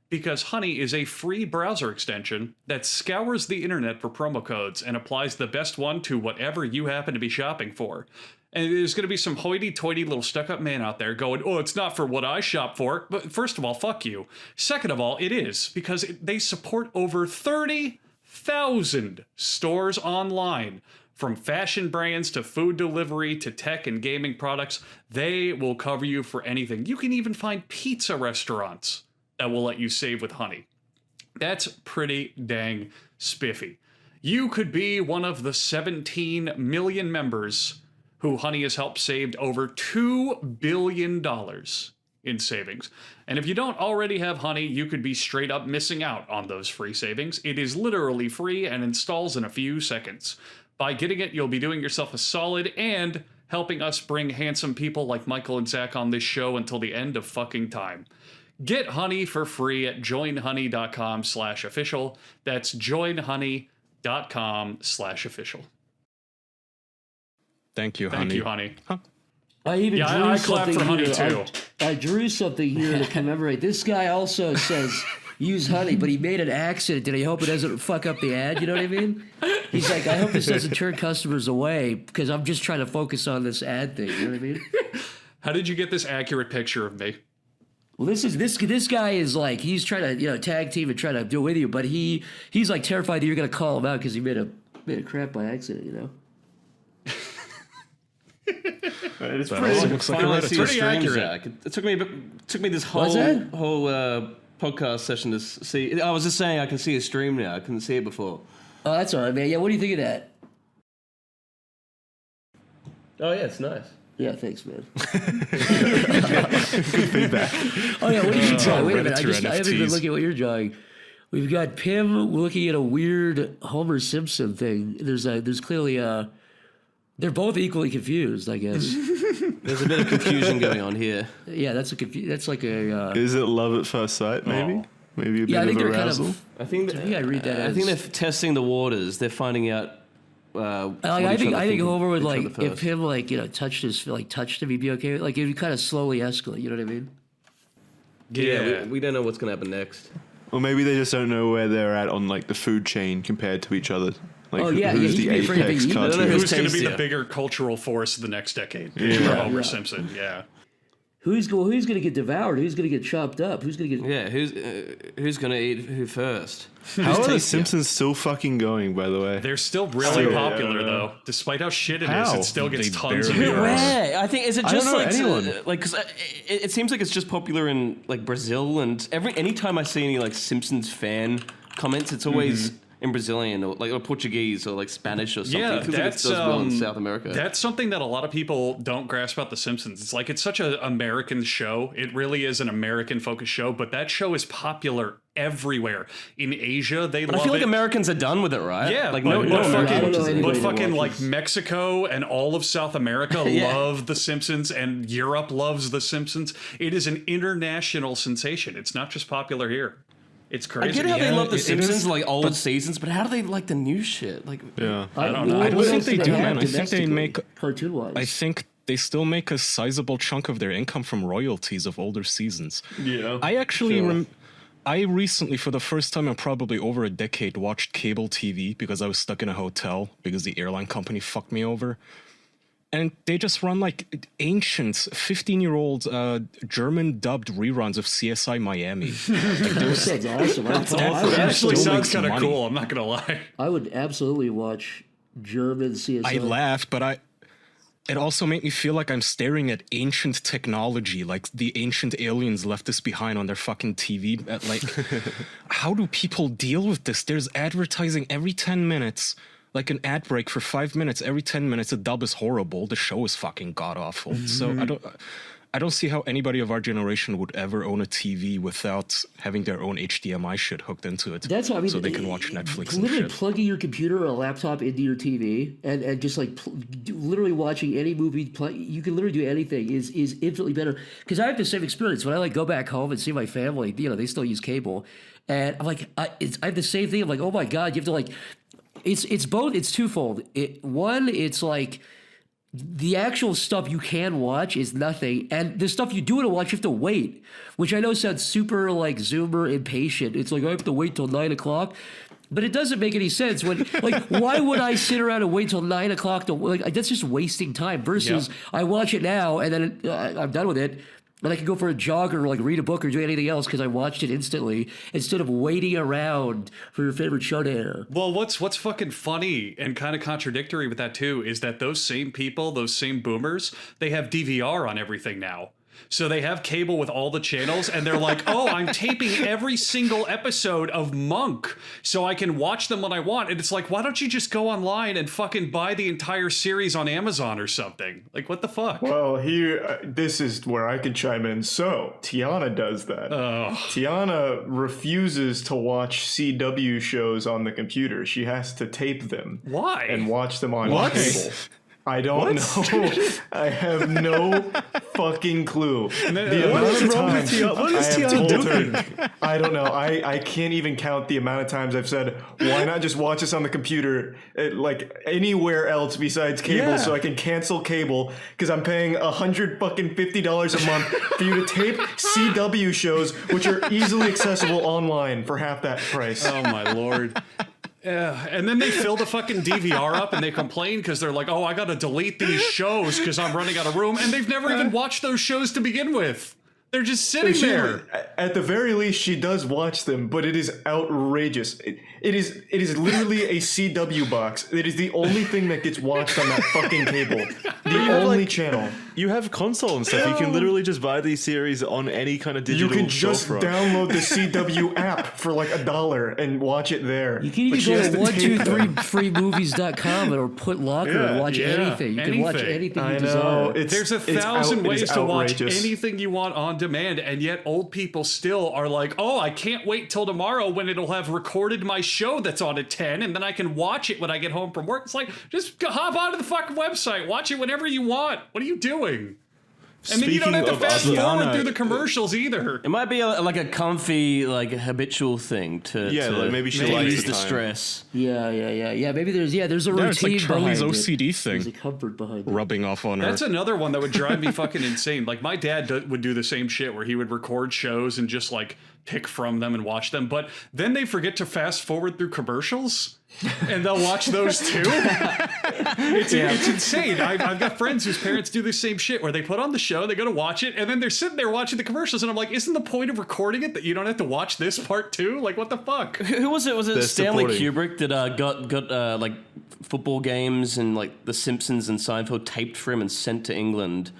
Because Honey is a free browser extension that scours the internet for promo codes and applies the best one to whatever you happen to be shopping for. And there's going to be some hoity-toity little stuck-up man out there going, oh, it's not for what I shop for. But first of all, fuck you. Second of all, it is, because they support over 30,000 stores online. From fashion brands to food delivery to tech and gaming products, they will cover you for anything. You can even find pizza restaurants that will let you save with Honey. That's pretty dang spiffy. You could be one of the 17 million members who Honey has helped save over $2 billion in savings. And if you don't already have Honey, you could be straight up missing out on those free savings. It is literally free and installs in a few seconds. By getting it, you'll be doing yourself a solid and helping us bring handsome people like Michael and Zach on this show until the end of fucking time. Get Honey for free at joinhoney.com/official. That's joinhoney.com/official. Thank you, honey. Thank you, honey. Huh? I even drew I clap something for Honey here. too. I drew something here to commemorate. This guy also says use Honey, but he made an accident, and I hope it doesn't fuck up the ad. You know what I mean? He's like, I hope this doesn't turn customers away because I'm just trying to focus on this ad thing. You know what I mean? How did you get this accurate picture of me? Well, this guy is like, he's trying to tag team and try to do it with you, but he's like terrified that you're gonna call him out because he made a crap by accident. It's That pretty. also looks like a Finally Reddit. see your Pretty stream, accurate. Zach. It took me this What's that? whole podcast session to see. I was just saying I can see a stream now. I couldn't see it before. Oh, that's all right, man. Yeah, what do you think of that? Oh yeah, it's nice. Yeah, thanks, man. Good feedback. Oh yeah, what are you drawing? Wait a minute, Reddit I haven't been NFTs. looking at what you're drawing. We've got Pim looking at a weird Homer Simpson thing. There's clearly they're both equally confused, I guess. There's a bit of confusion going on here. Yeah, that's like a. Is it love at first sight? Maybe. Maybe a bit Yeah, I think of they're kind arousal. of. I think I read that. I think as- they're testing the waters. They're finding out. I think Homer would like if him touched him, he'd be okay. Like it would kind of slowly escalate. You know what I mean? Yeah, we don't know what's gonna happen next. Or maybe they just don't know where they're at on like the food chain compared to each other. Like, Oh, yeah, who's yeah, the he'd be afraid of apex being eaten. I don't know cartoon? who's Who's going to be the tastier. bigger cultural force of the next decade? Yeah. Homer Yeah. Simpson, yeah. Who's going to get devoured? Who's going to get chopped up? Who's going to get? Yeah, who's gonna eat who first? How are the tastier? Simpsons still fucking going, by the way? They're still really Still, popular, yeah. though. Despite how shit it is, How? it still gets They tons of barely viewers. Where? I think is it I don't just know like anyone. because it seems like it's just popular in like Brazil, and anytime I see any like Simpsons fan comments, it's always in Brazilian or Portuguese or like Spanish or something. Yeah, it feels like it that's does well in South America. That's something that a lot of people don't grasp about The Simpsons. It's like it's such an American show. It really is an American-focused show, but that show is popular everywhere. In Asia, they I love feel like it. Americans are done with it, right? Yeah, like but, no, but no I don't know fucking, anybody but that fucking like watches. Mexico and all of South America Yeah. love The Simpsons, and Europe loves The Simpsons. It is an international sensation. It's not just popular here. It's crazy. I get how they Yeah, love the it Simpsons, is, like old seasons, but how do they like the new shit? Like, Yeah. I don't know. What I don't else think they do do, have man. I think they domestically, make- cartoon-wise. I think they still make a sizable chunk of their income from royalties of older seasons. Yeah. I actually, Sure. I recently, for the first time in probably over a decade, watched cable TV because I was stuck in a hotel because the airline company fucked me over. And they just run like ancient 15-year-old German dubbed reruns of CSI Miami. Like, That sounds awesome. It actually still sounds makes kind of money. cool. I'm not gonna lie. I would absolutely watch German CSI. I laughed, but it also made me feel like I'm staring at ancient technology, like the ancient aliens left us behind on their fucking TV. Like, how do people deal with this? There's advertising every 10 minutes, like an ad break for 5 minutes every 10 minutes. The dub is horrible. The show is fucking god awful. So I don't see how anybody of our generation would ever own a TV without having their own HDMI shit hooked into it. That's what I mean. So they can watch Netflix and Literally shit. plugging your computer or a laptop into your TV and just like literally watching any movie. You can literally do anything is infinitely better. Because I have the same experience when I like go back home and see my family. You know, they still use cable, and I'm like, I have the same thing. I'm like, oh my god, you have to like. It's both. It's twofold. One, it's like. The actual stuff you can watch is nothing, and the stuff you do want to watch, you have to wait, which I know sounds super like Zoomer impatient. It's like I have to wait till 9 o'clock. But it doesn't make any sense when, like, why would I sit around and wait till 9 o'clock to, like, that's just wasting time versus I watch it now and then I'm done with it. And I can go for a jog or like read a book or do anything else because I watched it instantly instead of waiting around for your favorite show to air. Well, what's fucking funny and kind of contradictory with that too is that those same people, those same boomers, they have DVR on everything now. So they have cable with all the channels and they're like, oh, I'm taping every single episode of Monk so I can watch them when I want. And it's like, why don't you just go online and fucking buy the entire series on Amazon or something? Like, what the fuck? Well, here, this is where I can chime in. So, Tiana does that. Tiana refuses to watch CW shows on the computer. She has to tape them. Why? And watch them on cable. I don't know. I have no fucking clue. What is wrong with Tiana? What is Tiana doing? I don't know. I can't even count the amount of times I've said, why not just watch this on the computer, like anywhere else besides cable, so I can cancel cable because I'm paying $150 a month for you to tape CW shows, which are easily accessible online for half that price. Oh my lord. Yeah, and then they fill the fucking DVR up and they complain because they're like, oh, I gotta delete these shows because I'm running out of room, and they've never even watched those shows to begin with. They're just sitting there. At the very least, she does watch them, but it is outrageous. It is literally a CW box. It is the only thing that gets watched on that fucking cable. The only channel. You have console and stuff. You can literally just buy these series on any kind of digital. You can just storefront. download the CW app for like $1 and watch it there. You can even go to 123freemovies.com or put locker and watch anything. You can watch anything you desire. There's 1,000 ways to watch anything you want on demand, and yet old people still are like, oh, I can't wait till tomorrow when it'll have recorded my show that's on at 10 and then I can watch it when I get home from work. It's like, just hop onto the fucking website, watch it whenever you want. What are you doing? And then you don't have to fast forward through the commercials either. It might be like a comfy, like habitual thing to like maybe she likes the stress. Yeah. Maybe there's a routine it's like Charlie's behind OCD it. thing. There's a comfort behind it. Rubbing off on her. That's another one that would drive me fucking insane. Like my dad would do the same shit where he would record shows and just like pick from them and watch them, but then they forget to fast forward through commercials and they'll watch those too. It's insane. I've got friends whose parents do the same shit where they put on the show, they go to watch it, and then they're sitting there watching the commercials, and I'm like, isn't the point of recording it that you don't have to watch this part too? Like, what the fuck? Who was it? Was it Stanley supporting. Kubrick that got like football games and like The Simpsons and Seinfeld taped for him and sent to England?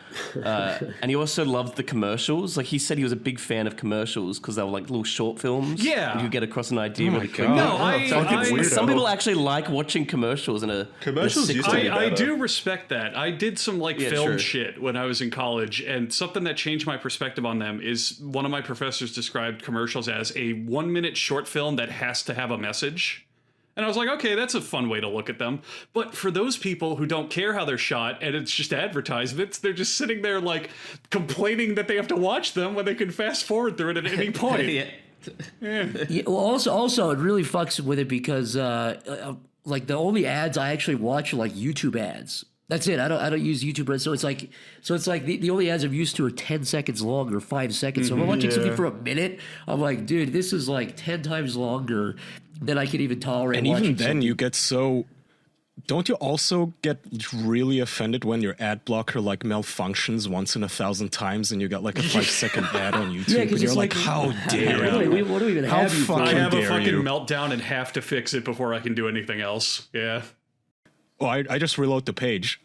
And he also loved the commercials. Like he said, he was a big fan of commercials because they were like little short films. Yeah, and you get across an idea really quickly. No, some people actually like watching commercials in a commercials. I do respect that. I did some like film shit when I was in college, and something that changed my perspective on them is one of my professors described commercials as a 1-minute short film that has to have a message. And I was like, okay, that's a fun way to look at them. But for those people who don't care how they're shot and it's just advertisements, they're just sitting there like complaining that they have to watch them when they can fast forward through it at any point. Yeah, well, also, it really fucks with it because like the only ads I actually watch are like YouTube ads. That's it. I don't use YouTube ads. So it's like the only ads I'm used to are 10 seconds long or 5 seconds. So if I'm watching something for a minute, I'm like, dude, this is like 10 times longer than I could even tolerate. And even then, you get so. Don't you also get really offended when your ad blocker like malfunctions once in 1,000 times and you got like a 5-second ad on YouTube? Yeah, and you're like, how dare you? What do we even How have you for? I have a dare fucking you? meltdown and have to fix it before I can do anything else. Yeah. Oh, I just reload the page.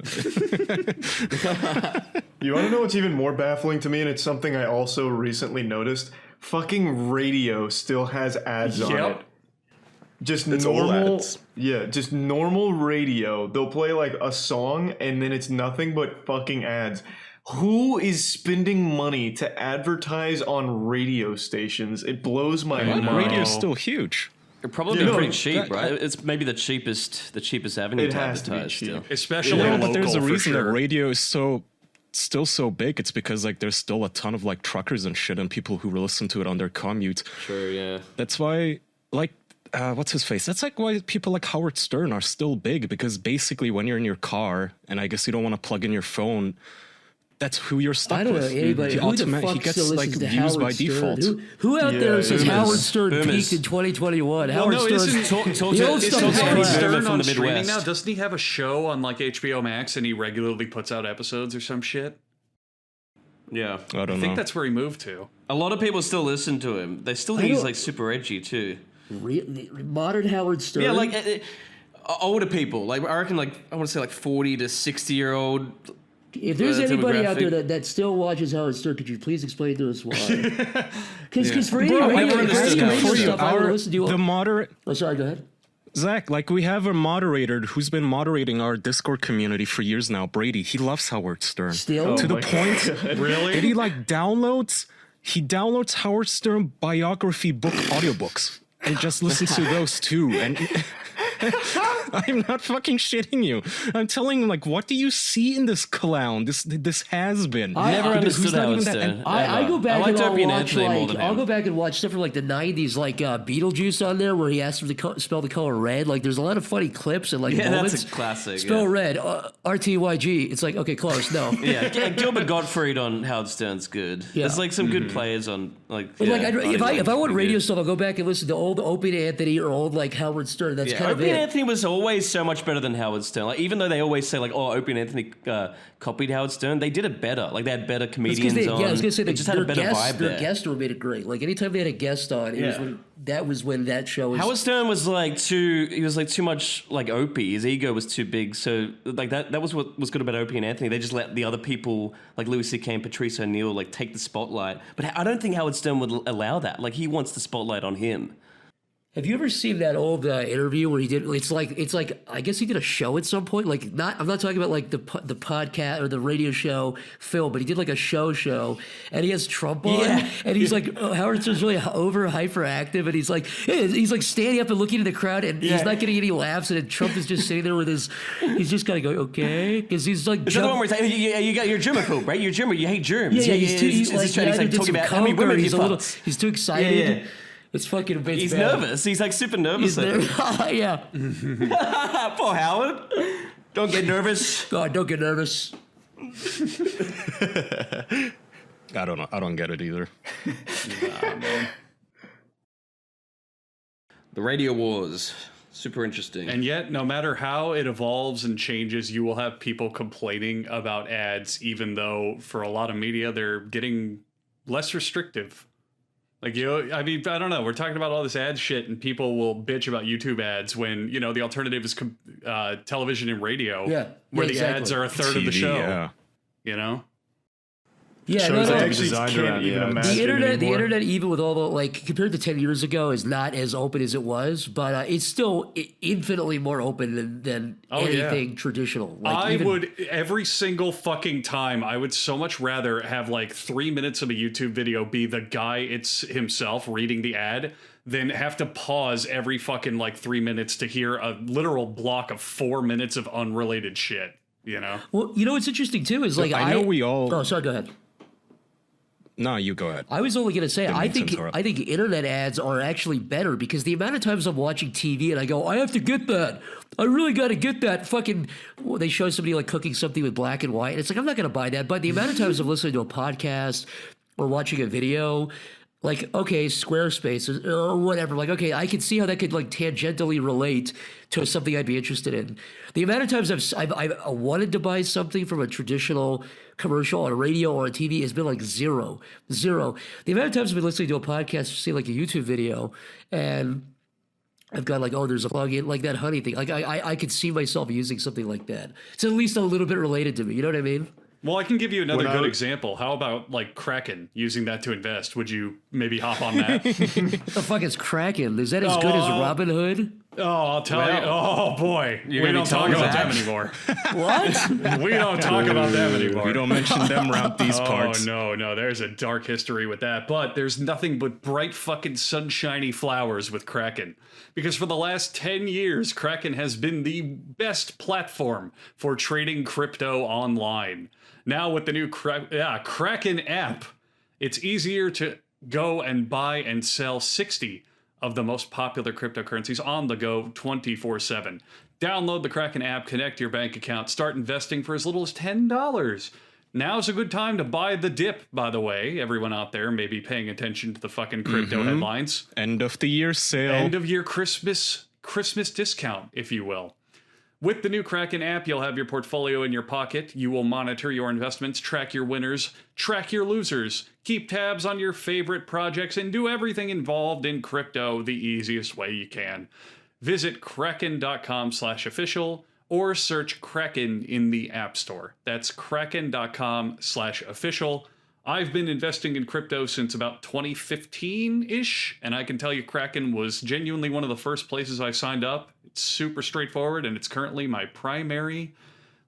You want to know what's even more baffling to me, and it's something I also recently noticed? Fucking radio still has ads on it. Just normal, just normal radio. They'll play like a song and then it's nothing but fucking ads. Who is spending money to advertise on radio stations? It blows my mind. Radio's still huge. It'd probably be pretty cheap, right? It's maybe the cheapest avenue to advertise still. Especially local, but there's a reason for sure. that radio is still so big. It's because like there's still a ton of like truckers and shit and people who listen to it on their commute. Sure, yeah. That's why like what's his face? That's like why people like Howard Stern are still big, because basically when you're in your car and I guess you don't want to plug in your phone, that's who you're stuck I don't know with. anybody. He Who the automatic- fuck he gets still like listens to views Howard by Stern? default. Who out there says boomers. Howard Stern Boomers. peaked in 2021? Well, Howard no, Stern's isn't Talk the to old it's stuff talk is to Howard Howard crap. Stern Stern from on the streaming Midwest. now? Doesn't he have a show on like HBO Max and he regularly puts out episodes or some shit? Yeah. I don't I know. think that's where he moved to. A lot of people still listen to him. They still think he's like super edgy too. Modern Howard Stern. Yeah, like older people. Like I reckon, like I want to say, like 40 to 60-year-old. if there's anybody out there demographic. that still watches Howard Stern, could you please explain to us why? Because for any Bro, radio, never understood radio Howard stuff, I would listen to. the moderate Oh, sorry. Go ahead. Zach, like we have a moderator who's been moderating our Discord community for years now, Brady. He loves Howard Stern. Still? To the my point that Really? he like downloads Howard Stern biography book audiobooks and just listens to those too. And I'm not fucking shitting you. I'm telling him, like, what do you see in this clown? This has been. Never Who's understood not Howard even that- Stern. I go back I and liked I'll Opie and watch Anthony more than I'll him. go back and watch stuff from like the 90s, like Beetlejuice on there, where he asked him to spell the color red. Like, there's a lot of funny clips and like Yeah, moments. that's a classic. Spell Yeah. red, RTYG. It's like, okay, close. No. Yeah, Gilbert Gottfried on Howard Stern's good. Yeah. There's like some good players on like. But yeah, like, if I audiobooks want pretty radio good. stuff, I'll go back and listen to old Opie and Anthony or old like Howard Stern. That's Yeah, kind of Opie and it. Anthony was always so much better than Howard Stern. Like, even though they always say like, "Oh, Opie and Anthony copied Howard Stern," they did it better. Like, they had better It's 'cause comedians on. I was gonna say they just had a better vibe their there. guests were made it great. Like anytime they had a guest on, that was when that show was. Howard Stern was like too much like Opie. His ego was too big. So like that was what was good about Opie and Anthony. They just let the other people like Louis C.K. and Patrice O'Neill like take the spotlight. But I don't think Howard Stern would allow that. Like, he wants the spotlight on him. Have you ever seen that old interview where he did? It's like I guess he did a show at some point. Like, I'm not talking about like the podcast or the radio show film, but he did like a show, and he has Trump on, Yeah. and he's like, Howard Stern's really over hyperactive, and he's like standing up and looking at the crowd, and he's not getting any laughs, and then Trump is just sitting there with he's just kind of going, okay, because he's like, Is that the one where he's like, you got your germaphobe, right? You're germ, you hate germs. he's like talking about how many women he's he he's too excited. Yeah. It's fucking. It's He's bad. nervous. He's like super nervous. He's nervous. Yeah. Poor Howard. Don't get nervous. God, don't get nervous. I don't know. I don't get it either. The radio wars. Super interesting. And yet, no matter how it evolves and changes, you will have people complaining about ads, even though for a lot of media, they're getting less restrictive. Like, I mean, I don't know. We're talking about all this ad shit, and people will bitch about YouTube ads when, the alternative is television and radio, where the exactly. ads are a third of the TV, show. yeah. Yeah, Shows that actually, designed around the ads. the internet, anymore. even with all the like compared to 10 years ago, is not as open as it was, but it's still infinitely more open than anything traditional. Like, every single fucking time, I would so much rather have like 3 minutes of a YouTube video be the guy himself reading the ad than have to pause every fucking like 3 minutes to hear a literal block of 4 minutes of unrelated shit. Well, what's interesting too is like I know we all. Oh, sorry. Go ahead. No, you go ahead. I was only going to say, I mean to think interrupt. internet ads are actually better because the amount of times I'm watching TV and I go, I have to get that. I really got to get that fucking. Well, they show somebody like cooking something with black and white. And it's like, I'm not going to buy that. But the amount of times I'm listening to a podcast or watching a video, like, okay, Squarespace or whatever. Like, okay, I can see how that could like tangentially relate to something I'd be interested in. The amount of times I've wanted to buy something from a traditional commercial on a radio or on TV has been like zero. The amount of times I've been listening to a podcast or see like a YouTube video and I've got like, oh, there's a plugin like that honey thing. Like I could see myself using something like that. It's at least a little bit related to me. You know what I mean? Well, I can give you another When I good was- example. How about like Kraken using that to invest? Would you maybe hop on that? What the fuck is Kraken? Is that as good as Robin Hood? Oh, I'll tell you. Oh boy, we gonna be don't talk telling about Zach? them anymore. What? We don't talk about them anymore. We don't mention them around these parts. Oh, no. There's a dark history with that. But there's nothing but bright fucking sunshiny flowers with Kraken. Because for the last 10 years, Kraken has been the best platform for trading crypto online. Now with the new Kraken app, it's easier to go and buy and sell 60 of the most popular cryptocurrencies on the go 24/7. Download the Kraken app, connect your bank account, start investing for as little as $10. Now's a good time to buy the dip, by the way. Everyone out there may be paying attention to the fucking crypto headlines. End of the year sale. End of year Christmas discount, if you will. With the new Kraken app, you'll have your portfolio in your pocket. You will monitor your investments, track your winners, track your losers, keep tabs on your favorite projects, and do everything involved in crypto the easiest way you can. Visit kraken.com/official or search Kraken in the App Store. That's kraken.com/official. I've been investing in crypto since about 2015-ish, and I can tell you Kraken was genuinely one of the first places I signed up. It's super straightforward, and it's currently my primary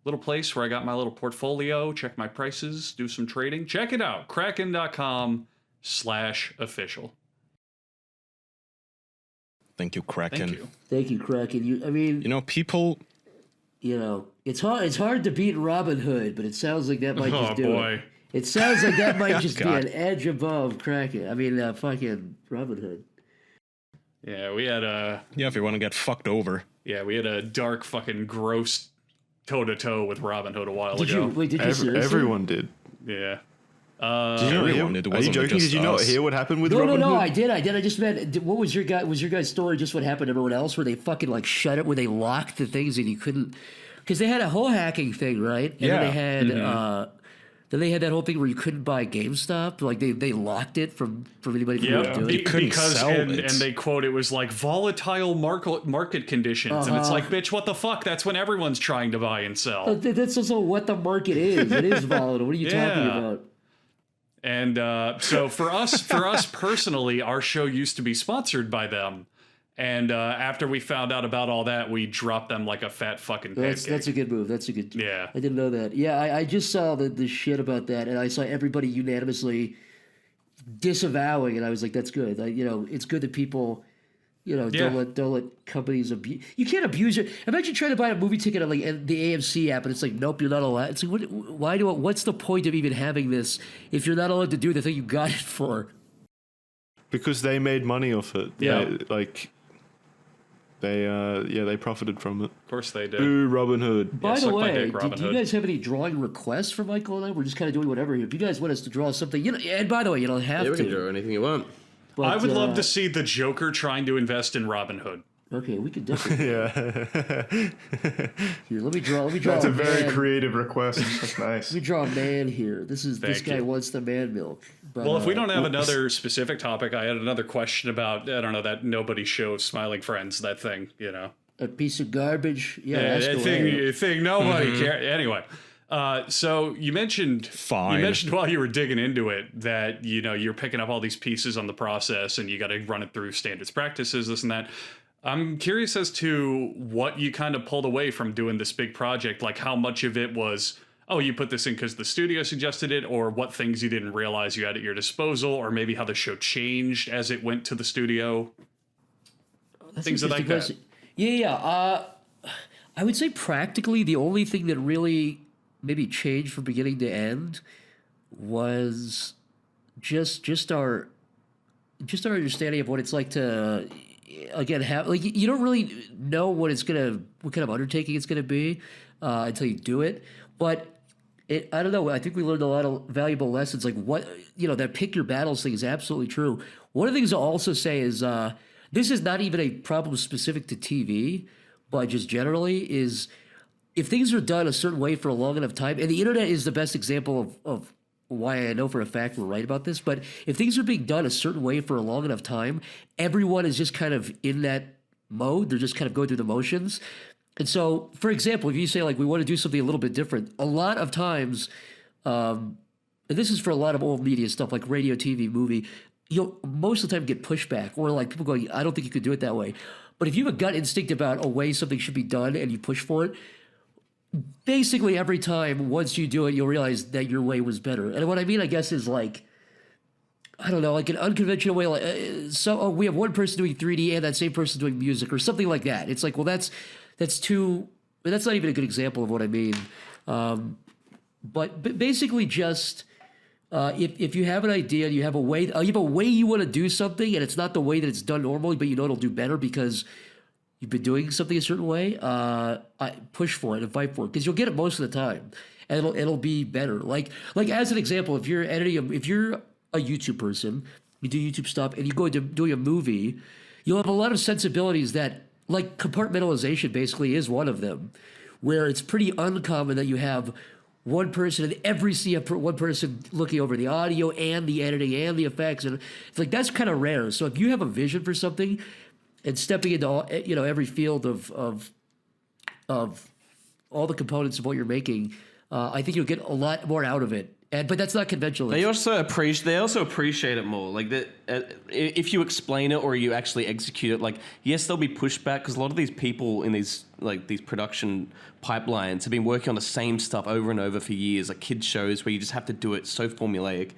little place where I got my little portfolio, check my prices, do some trading. Check it out, kraken.com/official. Thank you, Kraken. Thank you. Thank you, Kraken. People. It's hard to beat Robin Hood, but it sounds like that might just do it. It sounds like that might just be an edge above Kraken. Fucking Robin Hood. Yeah, we had a... Yeah, if you want to get fucked over. Yeah, we had a dark fucking gross toe-to-toe with Robin Hood a while ago. Did you seriously? Everyone did. Yeah. Did you not hear? Are you joking? Did you not hear what happened with Robin Hood? No, I did. I just meant, what was your guys' story just what happened to everyone else, where they fucking like shut it, where they locked the things and you couldn't... Because they had a whole hacking thing, right? And then they had... Then they had that whole thing where you couldn't buy GameStop. Like they locked it from anybody from doing it. Because and they quote it was like volatile market conditions, and it's like, bitch, what the fuck? That's when everyone's trying to buy and sell. That's also what the market is. It is volatile. What are you talking about? And so for us personally, our show used to be sponsored by them. And after we found out about all that, we dropped them like a fat fucking pancake. That's a good move. Yeah. I didn't know that. Yeah, I just saw the shit about that, and I saw everybody unanimously disavowing, and I was like, that's good. It's good that people, don't let companies abuse. You can't abuse it. Imagine trying to buy a movie ticket on like the AMC app, and it's like, nope, you're not allowed. It's like, what's the point of even having this if you're not allowed to do the thing you got it for? Because they made money off it. Yeah. They profited from it. Of course they did. Ooh, Robin Hood. By the way, dick, do you guys have any drawing requests for Michael and I? We're just kind of doing whatever here. If you guys want us to draw something, and by the way, you don't have Yeah, we to. can draw anything you want. But, I would love to see the Joker trying to invest in Robin Hood. Okay, we could definitely. Here, let me draw. That's a very creative request. That's nice. Let me draw a man here. This guy wants the man milk. But, Well, if we don't have another specific topic, I had another question about, I don't know, that nobody shows Smiling Friends, that thing, a piece of garbage. Yeah, that thing nobody cares. Anyway, so you mentioned while you were digging into it that, you're picking up all these pieces on the process and you got to run it through standards practices, this and that. I'm curious as to what you kind of pulled away from doing this big project, like how much of it was, oh, you put this in because the studio suggested it, or what things you didn't realize you had at your disposal, or maybe how the show changed as it went to the studio. Things like that. Yeah. I would say practically the only thing that really maybe changed from beginning to end was just our understanding of what it's like to again have you don't really know what kind of undertaking it's gonna be until you do it. But I don't know. I think we learned a lot of valuable lessons. Like that pick your battles thing is absolutely true. One of the things I'll also say is this is not even a problem specific to TV, but just generally is if things are done a certain way for a long enough time, and the internet is the best example of why I know for a fact we're right about this, but if things are being done a certain way for a long enough time, everyone is just kind of in that mode. They're just kind of going through the motions. And so, for example, if you say, like, we want to do something a little bit different, a lot of times, and this is for a lot of old media stuff like radio, TV, movie, you'll most of the time get pushback or like people going, I don't think you could do it that way. But if you have a gut instinct about a way something should be done and you push for it, basically every time once you do it, you'll realize that your way was better. And what I mean, I guess, is like, I don't know, like an unconventional way. Like, we have one person doing 3D and that same person doing music or something like that. It's like, well, that's not even a good example of what I mean. But basically just if you have an idea, you have a way you want to do something, and it's not the way that it's done normally, but it'll do better because you've been doing something a certain way, push for it and fight for it, because you'll get it most of the time, and it'll be better. Like as an example, if you're a YouTube person, you do YouTube stuff, and you go into doing a movie, you'll have a lot of sensibilities that, like, compartmentalization basically is one of them, where it's pretty uncommon that you have one person and one person looking over the audio and the editing and the effects, and it's like that's kind of rare. So if you have a vision for something and stepping into every field of all the components of what you're making, I think you'll get a lot more out of it. But that's not conventional. They also appreciate it more. Like that, if you explain it or you actually execute it, like, yes, there'll be pushback because a lot of these people in these production pipelines have been working on the same stuff over and over for years, like kids shows where you just have to do it so formulaic.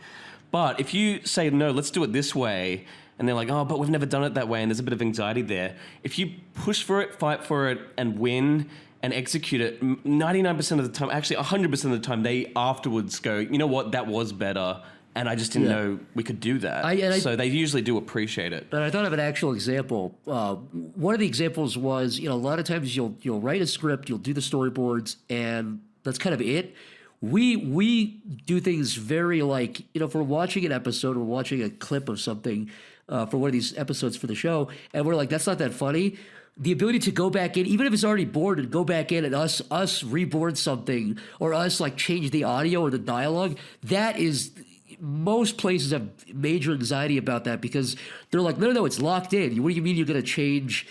But if you say, no, let's do it this way, and they're like, oh, but we've never done it that way, and there's a bit of anxiety there. If you push for it, fight for it, and win and execute it, 99% of the time, actually 100% of the time, they afterwards go, you know what, that was better, and I just didn't know we could do that. So they usually do appreciate it. But I thought of an actual example. One of the examples was, a lot of times you'll write a script, you'll do the storyboards, and that's kind of it. We do things very like, if we're watching an episode or watching a clip of something for one of these episodes for the show, and we're like, that's not that funny. The ability to go back in, even if it's already bored, and go back in and us reboard something, or us like change the audio or the dialogue, that is, most places have major anxiety about that because they're like, no, it's locked in. What do you mean you're going to change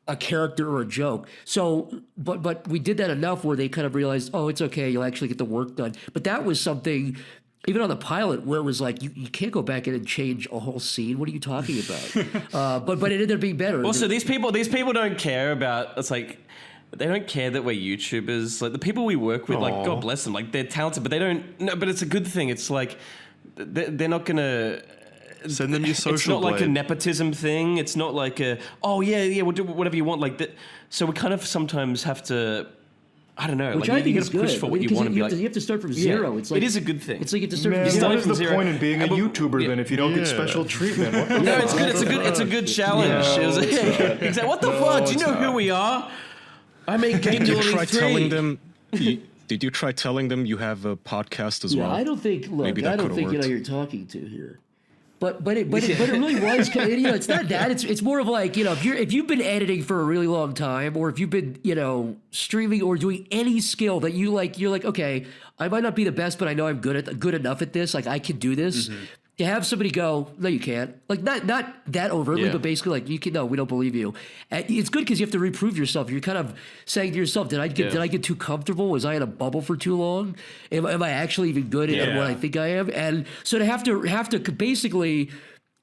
a character or a joke? So, but we did that enough where they kind of realized, oh, it's okay, you'll actually get the work done. But that was something, even on the pilot, where it was like, you can't go back in and change a whole scene. What are you talking about? But it ended up being better. Also, these people don't care about, it's like, they don't care that we're YouTubers. Like, the people we work with, like, God bless them, like, they're talented, but they don't, no, but it's a good thing. It's like, they're not going to... Send them your social It's not like a blade. nepotism thing. It's not like a, oh, yeah, we'll do whatever you want. Like that. So we kind of sometimes have to, I don't know. Which like I think you is got to push good. for what you want to be like. You have to start from zero. It's like, it is a good thing. It's like you have to start Man, from zero. what is the zero. point in being a YouTuber then if you don't get special treatment? What the No, fuck? it's good. It's a good challenge. Exactly. What the fuck? Do you know who we are? I made Game Did you Delivery try 3. telling them? Did you try telling them you have a podcast as well? I don't think. Look, Maybe that I don't could've think worked. you're talking to here. But it really was kind of, it's not that, it's more of like, if you've been editing for a really long time, or if you've been streaming or doing any skill that you're like, okay, I might not be the best, but I know I'm good enough at this, like I can do this. Mm-hmm. To have somebody go, no, you can't, like not that overtly, Yeah. but basically like, you can, no, we don't believe you. And it's good because you have to reprove yourself. You're kind of saying to yourself, did I get too comfortable? Was I in a bubble for too long? Am I actually even good at what I think I am? And so to have to basically,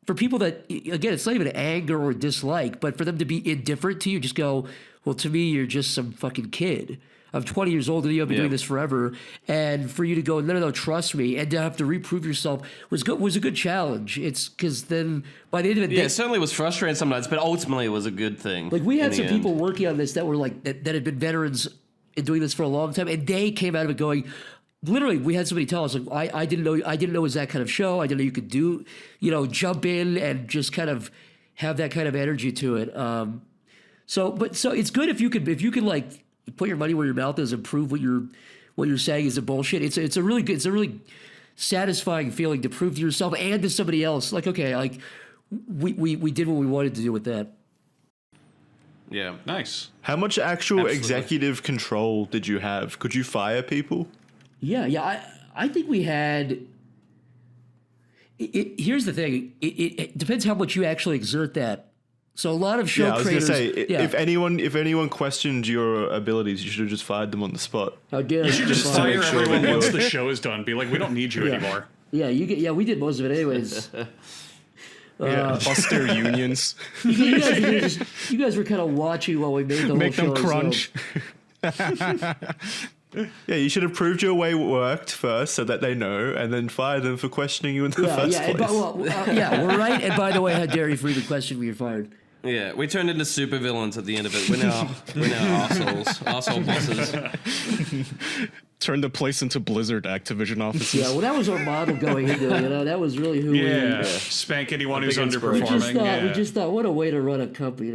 for people that, again, it's not even anger or dislike, but for them to be indifferent to you, just go, well, to me, you're just some fucking kid. I'm 20 years old and you've been doing this forever. And for you to go, no, trust me, and to have to reprove yourself was a good challenge. It's because then by the end of it, Yeah, it certainly was frustrating sometimes, but ultimately it was a good thing. like we had in some the end. people working on this that were like, that had been veterans in doing this for a long time. And they came out of it going, literally, we had somebody tell us, like, I didn't know it was that kind of show. I didn't know you could do, jump in and just kind of have that kind of energy to it. So it's good if you could like put your money where your mouth is and prove what you're saying is a bullshit. It's a really satisfying feeling to prove to yourself and to somebody else, like, okay, like we did what we wanted to do with that. Yeah. Nice. How much actual Absolutely. executive control did you have? Could you fire people? Yeah. I think we had. Here's the thing. It depends how much you actually exert that. So a lot of show Yeah, I was creators. gonna say if anyone questioned your abilities, you should have just fired them on the spot. How dare You should just to fire make sure everyone that once you- the show is done. Be like, we don't need you anymore. Yeah, we did most of it anyways. Bust their unions, You guys were kind of watching while we made the make whole them show. crunch. Yeah, you should have proved your way worked first, so that they know, and then fire them for questioning you in the first And place. we're right. And by the way, how dare you for even question we were fired? Yeah, we turned into supervillains at the end of it. We're now arsehole bosses. Turn the place into Blizzard Activision offices. Yeah, well, that was our model going into it. That was really who Yeah. we. Spank anyone who's big underperforming. We just thought, what a way to run a company,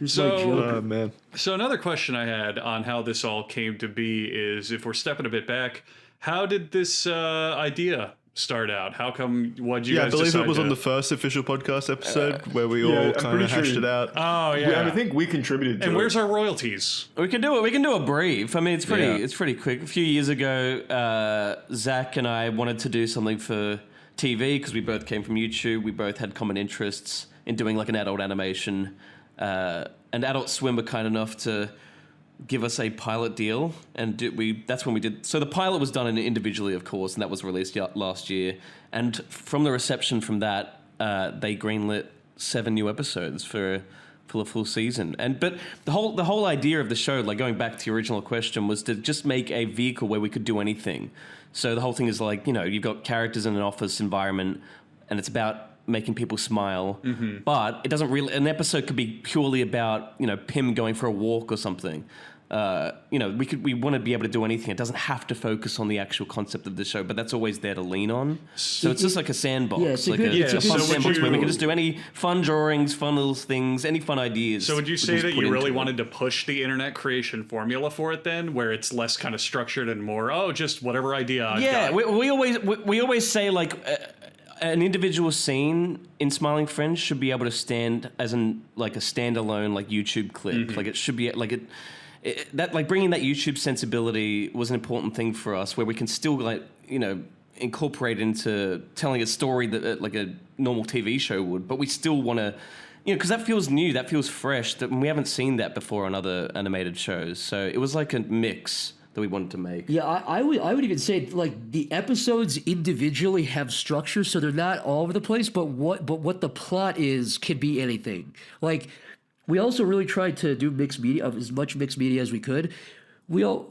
So, man. so another question I had on how this all came to be is, if we're stepping a bit back, how did this idea start out? How come? What you Yeah, I guys believe decide it was to... on the first official podcast episode where we yeah, all I'm kind pretty of sure hashed you- it out. Oh yeah. I think we contributed to and it. where's our royalties? We can do a brief. I mean, it's pretty Yeah. it's pretty quick. A few years ago, Zach and I wanted to do something for TV because we both came from YouTube. We both had common interests in doing like an adult animation. And Adult Swim were kind enough to give us a pilot deal, and that's when we did. So the pilot was done individually, of course, and that was released last year. And from the reception from that, they greenlit 7 new episodes for a full season. But the whole idea of the show, like going back to your original question, was to just make a vehicle where we could do anything. So the whole thing is like, you've got characters in an office environment, and it's about making people smile, but it doesn't really. An episode could be purely about Pim going for a walk or something. We want to be able to do anything. It doesn't have to focus on the actual concept of the show, but that's always there to lean on. So it's just like a sandbox, Yeah, it's a like good- a it's a fun good- sandbox where we you- can just do any fun drawings, fun little things, any fun ideas. So would you we say just that put you really into it. wanted to push the internet creation formula for it then, where it's less kind of structured and more, just whatever idea I've Yeah, got? we always say like an individual scene in Smiling Friends should be able to stand as like a standalone like YouTube clip. Like it should be like that like bringing that YouTube sensibility was an important thing for us, where we can still like incorporate into telling a story that like a normal TV show would, but we still want to. Because that feels new, that feels fresh, that we haven't seen that before on other animated shows. So it was like a mix that we wanted to make. Yeah, I would even say like the episodes individually have structure, so they're not all over the place. But what the plot is can be anything. Like we also really tried to do mixed media, of as much mixed media as we could. We all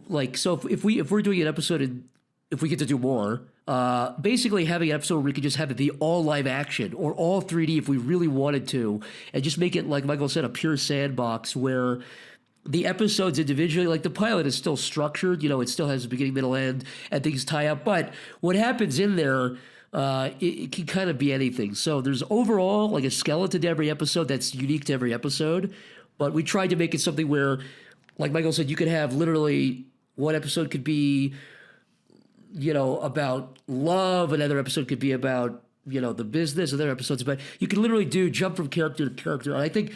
like so if we're doing an episode and if we get to do more. Basically having an episode where we could just have it be all live action or all 3D if we really wanted to, and just make it, like Michael said, a pure sandbox where the episodes individually, like the pilot is still structured, it still has a beginning, middle, end, and things tie up. But what happens in there, it can kind of be anything. So there's overall like a skeleton to every episode that's unique to every episode. But we tried to make it something where, like Michael said, you could have literally one episode could be about love. Another episode could be about, the business. Another episode's about, you can literally jump from character to character. And I think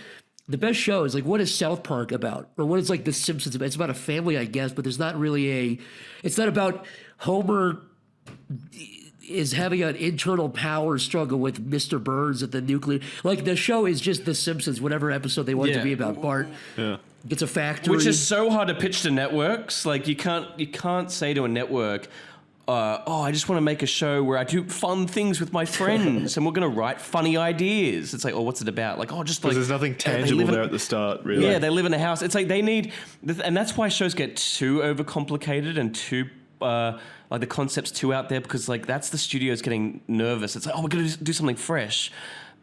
the best show is like, what is South Park about? Or what is like The Simpsons about? It's about a family, I guess, but there's not really it's not about Homer is having an internal power struggle with Mr. Burns at the nuclear. Like the show is just The Simpsons, whatever episode they want it to be about. Bart gets a factory. Which is so hard to pitch to networks. Like you can't say to a network, I just want to make a show where I do fun things with my friends and we're going to write funny ideas. It's like, what's it about? Like, just like... Because there's nothing tangible there at the start, really. Yeah, they live in a house. It's like they need... And that's why shows get too overcomplicated and too... like the concept's too out there, because like that's the studios getting nervous. It's like, we're going to do something fresh.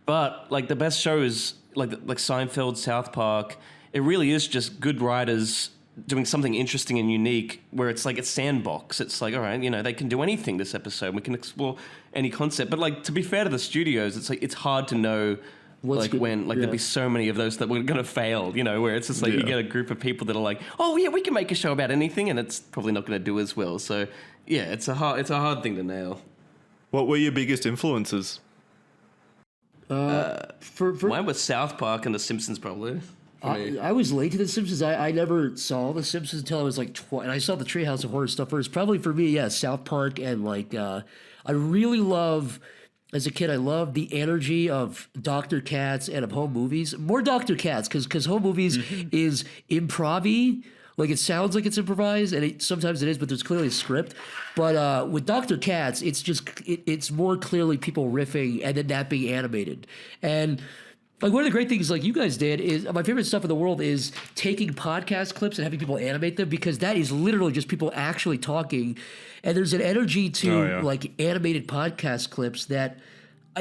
But like the best shows, like Seinfeld, South Park, it really is just good writers doing something interesting and unique, where it's like it's sandbox. It's like, all right, they can do anything this episode. We can explore any concept. But like, to be fair to the studios, it's like it's hard to know What's like good- when like there'll be so many of those that we're gonna fail. Where it's just like you get a group of people that are like, we can make a show about anything, and it's probably not gonna do as well. So yeah, it's a hard thing to nail. What were your biggest influences? Mine was South Park and The Simpsons, probably. I was late to The Simpsons. I never saw The Simpsons until I was like 20. And I saw the Treehouse of Horror stuff first. Probably for me, South Park. And like, I really love, as a kid, I loved the energy of Dr. Katz and of home movies. More Dr. Katz, because home movies is improv-y. Like, it sounds like it's improvised, and sometimes it is, but there's clearly a script. But with Dr. Katz, it's just, it's more clearly people riffing and then that being animated. And like one of the great things like you guys did is, my favorite stuff in the world is taking podcast clips and having people animate them, because that is literally just people actually talking. And there's an energy to like animated podcast clips that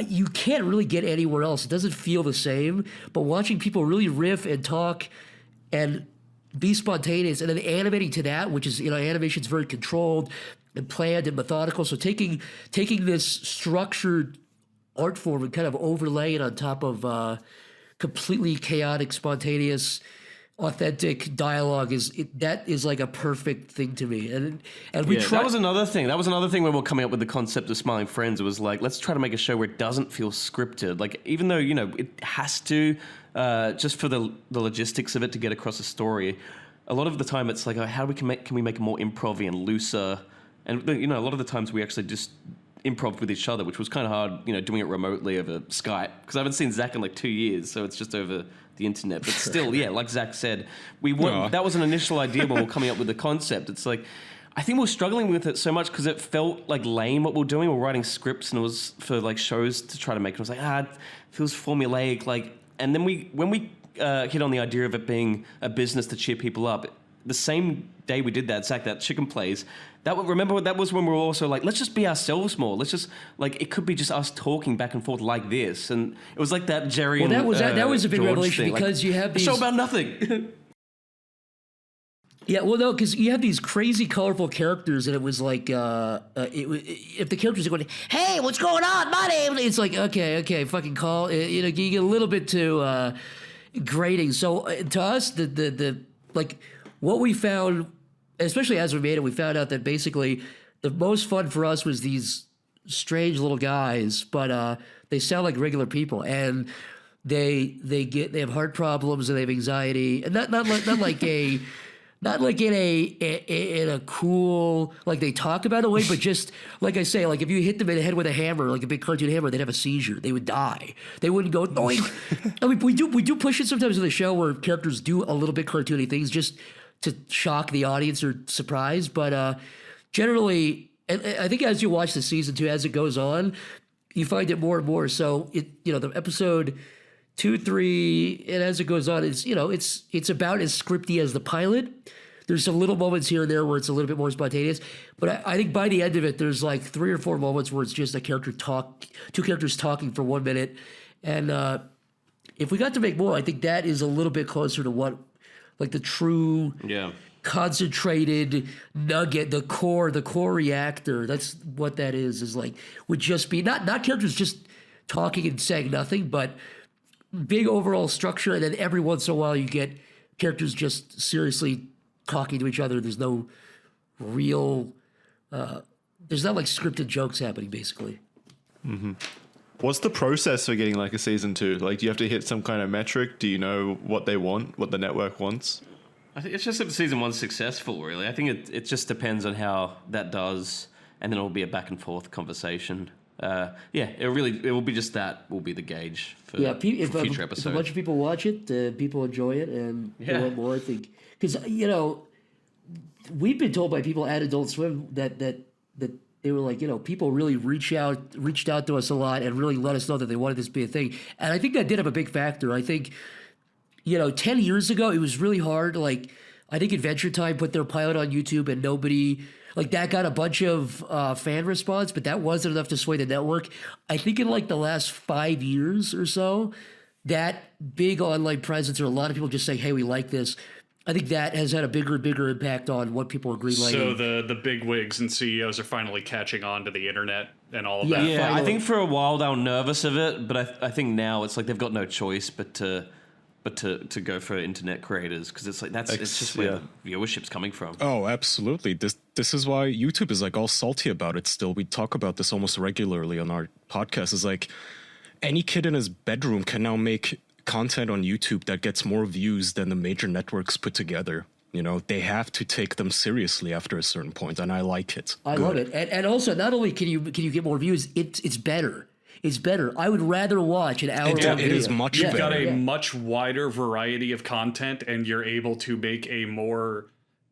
you can't really get anywhere else. It doesn't feel the same, but watching people really riff and talk and be spontaneous and then animating to that, which is, animation's very controlled and planned and methodical. So taking this structured art form and kind of overlay it on top of completely chaotic, spontaneous, authentic dialogue that is like a perfect thing to me. And we Yeah, try. that was another thing. That was another thing when we were coming up with the concept of Smiling Friends. It was like, let's try to make a show where it doesn't feel scripted. Like, even though, you know, it has to, just for the logistics of it to get across a story, a lot of the time it's like, how can we make it more improv-y and looser? And, you know, a lot of the times we actually just improv with each other, which was kind of hard, you know, doing it remotely over Skype, because I haven't seen Zach in like 2 years, so it's just over the internet. But still, yeah, like Zach said, that was an initial idea when we were coming up with the concept. It's like, I think we're struggling with it so much because it felt like lame what we're doing. We're writing scripts and it was for like shows to try to make it. I was like, it feels formulaic. Like, and then when we hit on the idea of it being a business to cheer people up, the same day we did that, Zach, that Chicken Plays, remember that was when we were also like, let's just be ourselves more. Let's just, like, it could be just us talking back and forth like this. And it was like that Jerry and that was a big George revelation thing. because you have a these show about nothing. Yeah, well, no, because you have these crazy, colorful characters, and it was like, if the characters are going, "Hey, what's going on? My name," it's like, okay, fucking call. You know, you get a little bit too grating. So to us, the like what we found, especially as we made it, we found out that basically the most fun for us was these strange little guys, but they sound like regular people, and they have heart problems and they have anxiety, and not like a. Not like in a cool, like they talk about it way, but just like I say, like if you hit them in the head with a hammer, like a big cartoon hammer, they'd have a seizure. They would die. They wouldn't go. I mean, we do push it sometimes in the show where characters do a little bit cartoony things just to shock the audience or surprise. But generally, and I think as you watch the season 2, as it goes on, you find it more and more. So the episode 2, 3, and as it goes on, it's about as scripty as the pilot. There's some little moments here and there where it's a little bit more spontaneous, but I think by the end of it, there's like 3 or 4 moments where it's just two characters talking for 1 minute, and if we got to make more, I think that is a little bit closer to what, like the true, concentrated nugget, the core reactor. That's what that is like would just be not characters just talking and saying nothing, but big overall structure, and then every once in a while you get characters just seriously talking to each other. There's no real, there's not like scripted jokes happening, basically. Mm-hmm. What's the process for getting like a season 2? Like, do you have to hit some kind of metric? Do you know what they want, what the network wants? I think it's just if season 1's successful, really. I think it just depends on how that does, and then it'll be a back and forth conversation. It will be just that will be the gauge for future episodes. If a bunch of people watch it, people enjoy it, and they want more, I think. Because, we've been told by people at Adult Swim that they were like, people really reached out to us a lot and really let us know that they wanted this to be a thing. And I think that did have a big factor. I think, 10 years ago, it was really hard. Like, I think Adventure Time put their pilot on YouTube and nobody... Like, that got a bunch of fan response, but that wasn't enough to sway the network. I think in, like, the last 5 years or so, that big online presence, or a lot of people just saying, hey, we like this, I think that has had a bigger impact on what people are greenlighting. So the big wigs and CEOs are finally catching on to the internet and all of that. Yeah, finally. I think for a while they were nervous of it, but I think now it's like they've got no choice but to go for internet creators, because it's like it's just where the viewership's coming from. Oh, absolutely. This is why YouTube is like all salty about it still. We talk about this almost regularly on our podcast. It's like any kid in his bedroom can now make content on YouTube that gets more views than the major networks put together. They have to take them seriously after a certain point, and I like it. I love it. And also, not only can you get more views, it's better. It's better. I would rather watch an hour long video. It is much better. You've got a much wider variety of content, and you're able to make a more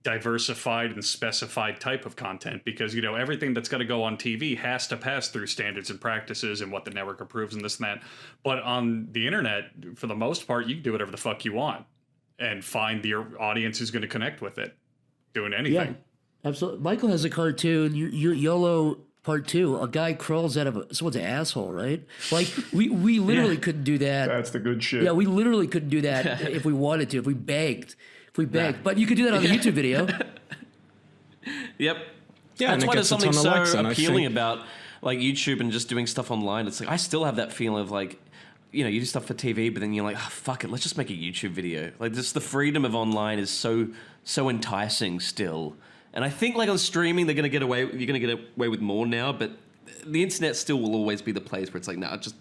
diversified and specified type of content, because, everything that's got to go on TV has to pass through standards and practices and what the network approves and this and that. But on the internet, for the most part, you can do whatever the fuck you want and find your audience who's going to connect with it doing anything. Yeah, absolutely. Michael has a cartoon, YOLO Part 2, a guy crawls out of someone's asshole, right? Like, we literally couldn't do that. That's the good shit. Yeah, we literally couldn't do that if we wanted to, if we begged. But you could do that on the YouTube video. Yep. Yeah, that's why there's something so likes, appealing about like YouTube and just doing stuff online. It's like I still have that feeling of like you do stuff for TV, but then you're like, oh, fuck it, let's just make a YouTube video. Like, just the freedom of online is so enticing still. And I think like on streaming, you're gonna get away with more now, but the internet still will always be the place where it's like, just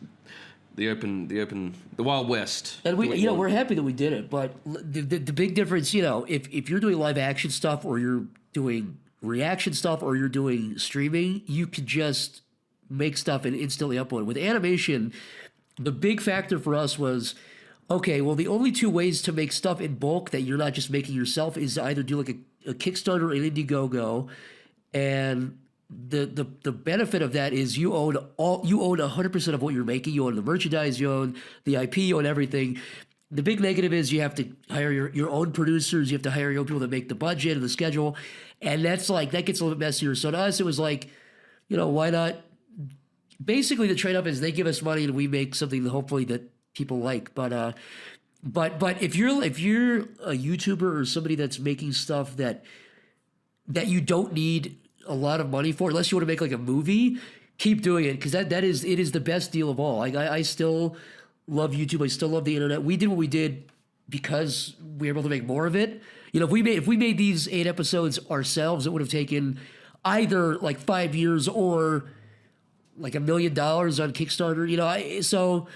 the Wild West. And we're happy that we did it, but the big difference, if you're doing live action stuff or you're doing reaction stuff or you're doing streaming, you could just make stuff and instantly upload. With animation, the big factor for us was, okay, well, the only two ways to make stuff in bulk that you're not just making yourself is to either do like a Kickstarter or an Indiegogo, and the benefit of that is you own 100% of what you're making. You own the merchandise, you own the IP, you own everything. The big negative is you have to hire your own producers, you have to hire your own people that make the budget and the schedule, and that gets a little bit messier. So to us, it was like, why not? Basically, the trade-off is they give us money and we make something that hopefully that people like. But if you're a YouTuber or somebody that's making stuff that you don't need a lot of money for, unless you want to make like a movie, keep doing it, because it is the best deal of all. I still love YouTube. I still love the internet. We did what we did because we were able to make more of it. If we made these 8 episodes ourselves, it would have taken either like 5 years or like $1 million on Kickstarter.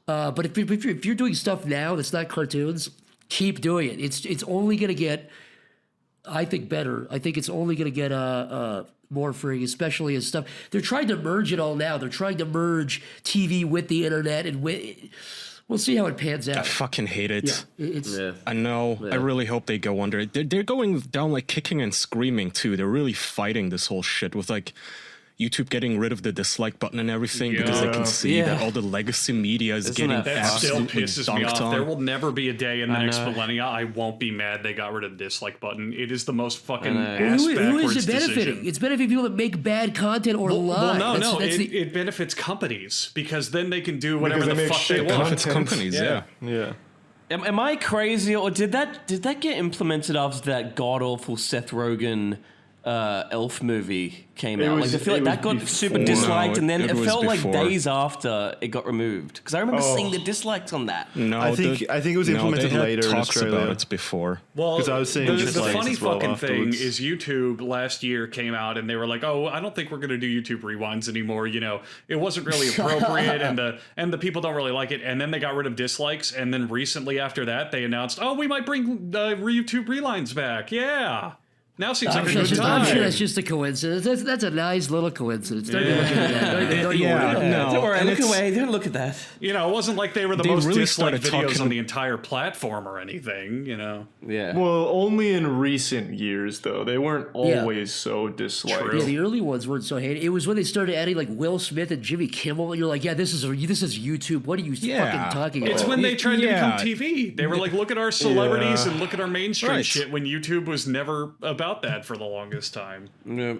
But if you're doing stuff now that's not cartoons, keep doing it. It's only gonna get, I think, better. I think it's only going to get more free, especially as stuff. They're trying to merge it all now. They're trying to merge TV with the internet, and we'll see how it pans out. I fucking hate it. Yeah, I know. Yeah. I really hope they go under. They're going down like kicking and screaming too. They're really fighting this whole shit with like YouTube getting rid of the dislike button and everything because they can see that all the legacy media is getting that still pisses me off. On. There will never be a day in the next millennia I won't be mad they got rid of the dislike button. It is the most fucking ass who backwards is it benefiting? decision. It's benefiting people that make bad content or lie. Well, it benefits companies because then they can do whatever the fuck they want. Benefits companies, yeah. Am I crazy, or did that get implemented after that god awful Seth Rogen Elf movie came out? I feel like that got super disliked, and then it felt like days after it got removed. Because I remember seeing the dislikes on that. No, I think it was implemented later in Australia. About it before. Well, because I was seeing the funny fucking thing is YouTube last year came out and they were like, "Oh, I don't think we're going to do YouTube rewinds anymore. It wasn't really appropriate, and the people don't really like it." And then they got rid of dislikes, and then recently after that, they announced, "Oh, we might bring YouTube rewinds back." Yeah. Now seems like a good time. I'm sure that's just a coincidence. That's a nice little coincidence. Don't look at that. Don't worry. Look away. Don't look at that. It wasn't like they were the most really disliked videos on the entire platform or anything. Yeah. Well, only in recent years though. They weren't always so disliked. True. Yeah, the early ones weren't so hated. It was when they started adding like Will Smith and Jimmy Kimmel. And you're like, this is YouTube. What are you fucking talking about? It's when they tried to become TV. They were like, look at our celebrities and look at our mainstream shit. When YouTube was never about that for the longest time. Yep.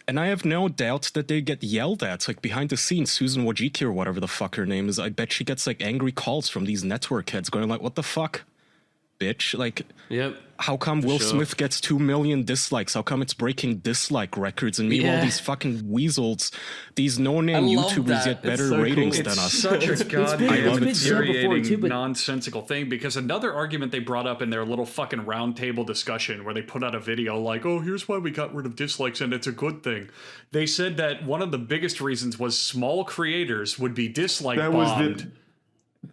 And I have no doubt that they get yelled at, like behind the scenes. Susan Wojcicki or whatever the fuck her name is, I bet she gets like angry calls from these network heads going like, what the fuck, bitch? Like, how come Will Smith gets 2 million dislikes? How come it's breaking dislike records? And meanwhile, these fucking weasels, these no-name YouTubers get better ratings than us. It's such a goddamn infuriating, too, nonsensical thing, because another argument they brought up in their little fucking roundtable discussion where they put out a video like, oh, here's why we got rid of dislikes and it's a good thing. They said that one of the biggest reasons was small creators would be dislike bombed.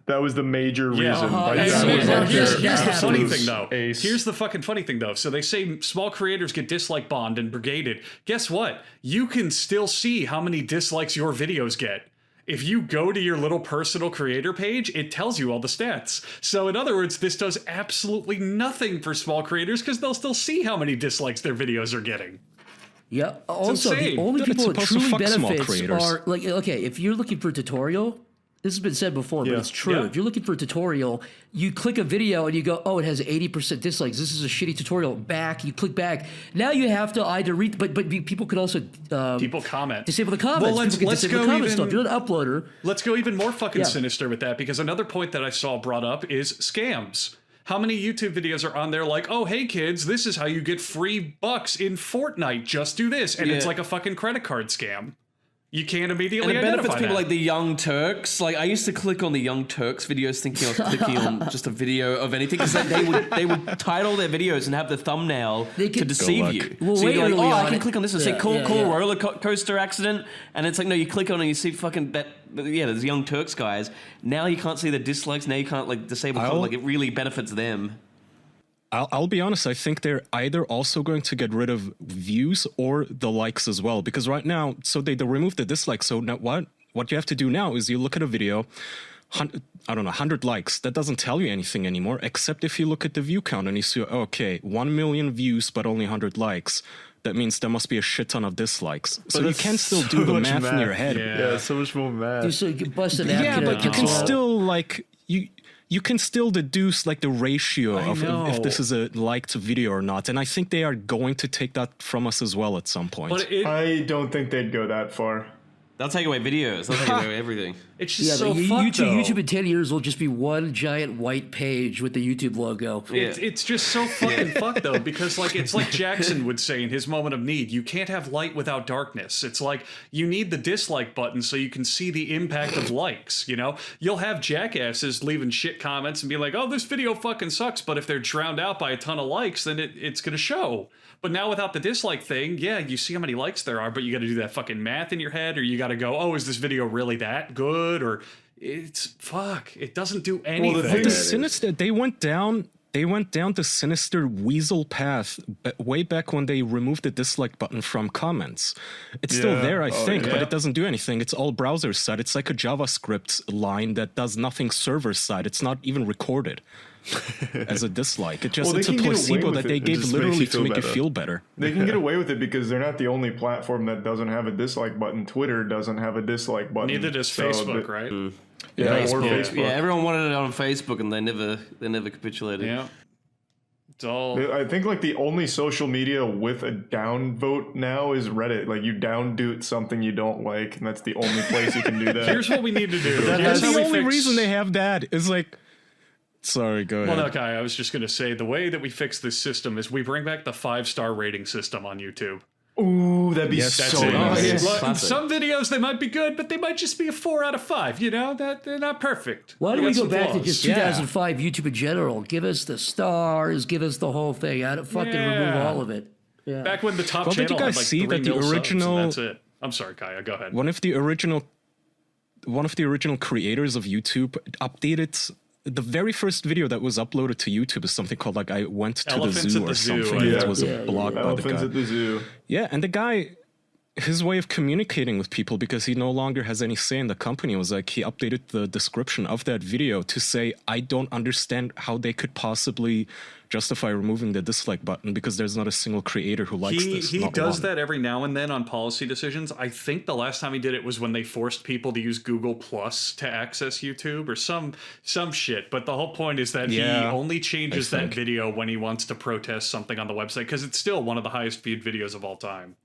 That was the major reason. Here's the funny thing, though. Here's the fucking funny thing, though. So they say small creators get dislike bombed and brigaded. Guess what? You can still see how many dislikes your videos get. If you go to your little personal creator page, it tells you all the stats. So in other words, this does absolutely nothing for small creators because they'll still see how many dislikes their videos are getting. Yeah. Also, the only people that truly benefit are like, okay, if you're looking for a tutorial, this has been said before, but it's true. Yeah. If you're looking for a tutorial, you click a video and you go, oh, it has 80% dislikes. This is a shitty tutorial. You click back. Now you have to either read, but people could also people comment. Disable the comments. Well, let's disable go the comment stuff. You're an uploader. Let's go even more fucking sinister with that, because another point that I saw brought up is scams. How many YouTube videos are on there like, oh, hey kids, this is how you get free bucks in Fortnite. Just do this. And it's like a fucking credit card scam. You can't immediately And it identify benefits people that. like the Young Turks. Like I used to click on the Young Turks videos thinking I was clicking on just a video of anything because they would title their videos and have the thumbnail They to could- deceive Go you. Well, So way you're like, early oh, I on can it- click on this and yeah, say cool yeah. roller coaster accident, and it's like no, you click on it and you see fucking that. Yeah, there's Young Turks guys. Now you can't see the dislikes. Now you can't like disable. Like it really benefits them. I'll be honest, I think they're either also going to get rid of views or the likes as well. Because right now, so they removed the dislikes. So now what you have to do now is you look at a video, I don't know, 100 likes. That doesn't tell you anything anymore, except if you look at the view count and you see, okay, 1 million views, but only 100 likes. That means there must be a shit ton of dislikes. So you can still do the math in your head. Yeah, so much more math. So you can bust an Yeah, napkin but you can out. still like you can still deduce like the ratio of if this is a liked video or not, and I think they are going to take that from us as well at some point. But I don't think they'd go that far. They'll take away videos. They'll take away everything. it's just Yeah, so but fucked, though. YouTube in 10 years will just be one giant white page with the YouTube logo. It's just so fucking fucked though, because like it's like Jackson would say in his moment of need, you can't have light without darkness. It's like you need the dislike button so you can see the impact of likes, you know? You'll have jackasses leaving shit comments and be like, oh, this video fucking sucks, but if they're drowned out by a ton of likes, then it's gonna show. But now without the dislike thing, yeah, you see how many likes there are, but you gotta do that fucking math in your head, or you gotta go, oh, is this video really that good? Or it doesn't do anything. thing The is- sinister they went down the sinister weasel path way back when they removed the dislike button from comments. It's still Yeah. there, I Oh, think, but yeah. it doesn't do anything. It's all browser side. It's like a JavaScript line that does nothing server side. It's not even recorded as a dislike. It's Well, it's they a can get away placebo with that it. they It gave just literally makes you to make feel you better. feel better. They can get away with it because they're not the only platform that doesn't have a dislike button. Twitter doesn't have a dislike button. Neither does So Facebook, the- right? Yeah, or Facebook. Facebook. Yeah, everyone wanted it on Facebook, and they never capitulated. Yeah. It's all I think like the only social media with a down vote now is Reddit. Like you down doot something you don't like, and that's the only place you can do that. here's what we need to do. And Here's how the we only fix- reason they have that is like, sorry, go Well, ahead. okay, I was just going to say the way that we fix this system is we bring back the 5-star rating system on YouTube. Ooh, that'd be Yes, so that's it. nice. Look, Classic. some videos they might be good, but they might just be a 4 out of 5. You know that they're not perfect. Why They don't we got go some back to flaws. just Yeah. 2005 YouTube in general? Give us the stars, give us the whole thing. I don't fucking remove Yeah. all of it. Yeah. Back when the top Well, did channel you had guys like see 3 that the mil subs, and original- that's it. I'm sorry, Kaya. Go ahead. One of the original creators of YouTube updated the very first video that was uploaded to YouTube is something called like I went to Elephants the zoo at the or zoo, something. yeah. It was Yeah, a blog by the Elephants guy. at the zoo. Yeah, and the guy, his way of communicating with people, because he no longer has any say in the company, was like he updated the description of that video to say, I don't understand how they could possibly justify removing the dislike button because there's not a single creator who likes this. He not does one. that every now and then on policy decisions. I think the last time he did it was when they forced people to use Google Plus to access YouTube or some shit. But the whole point is that he Yeah, only changes I that think. video when he wants to protest something on the website because it's still one of the highest viewed videos of all time.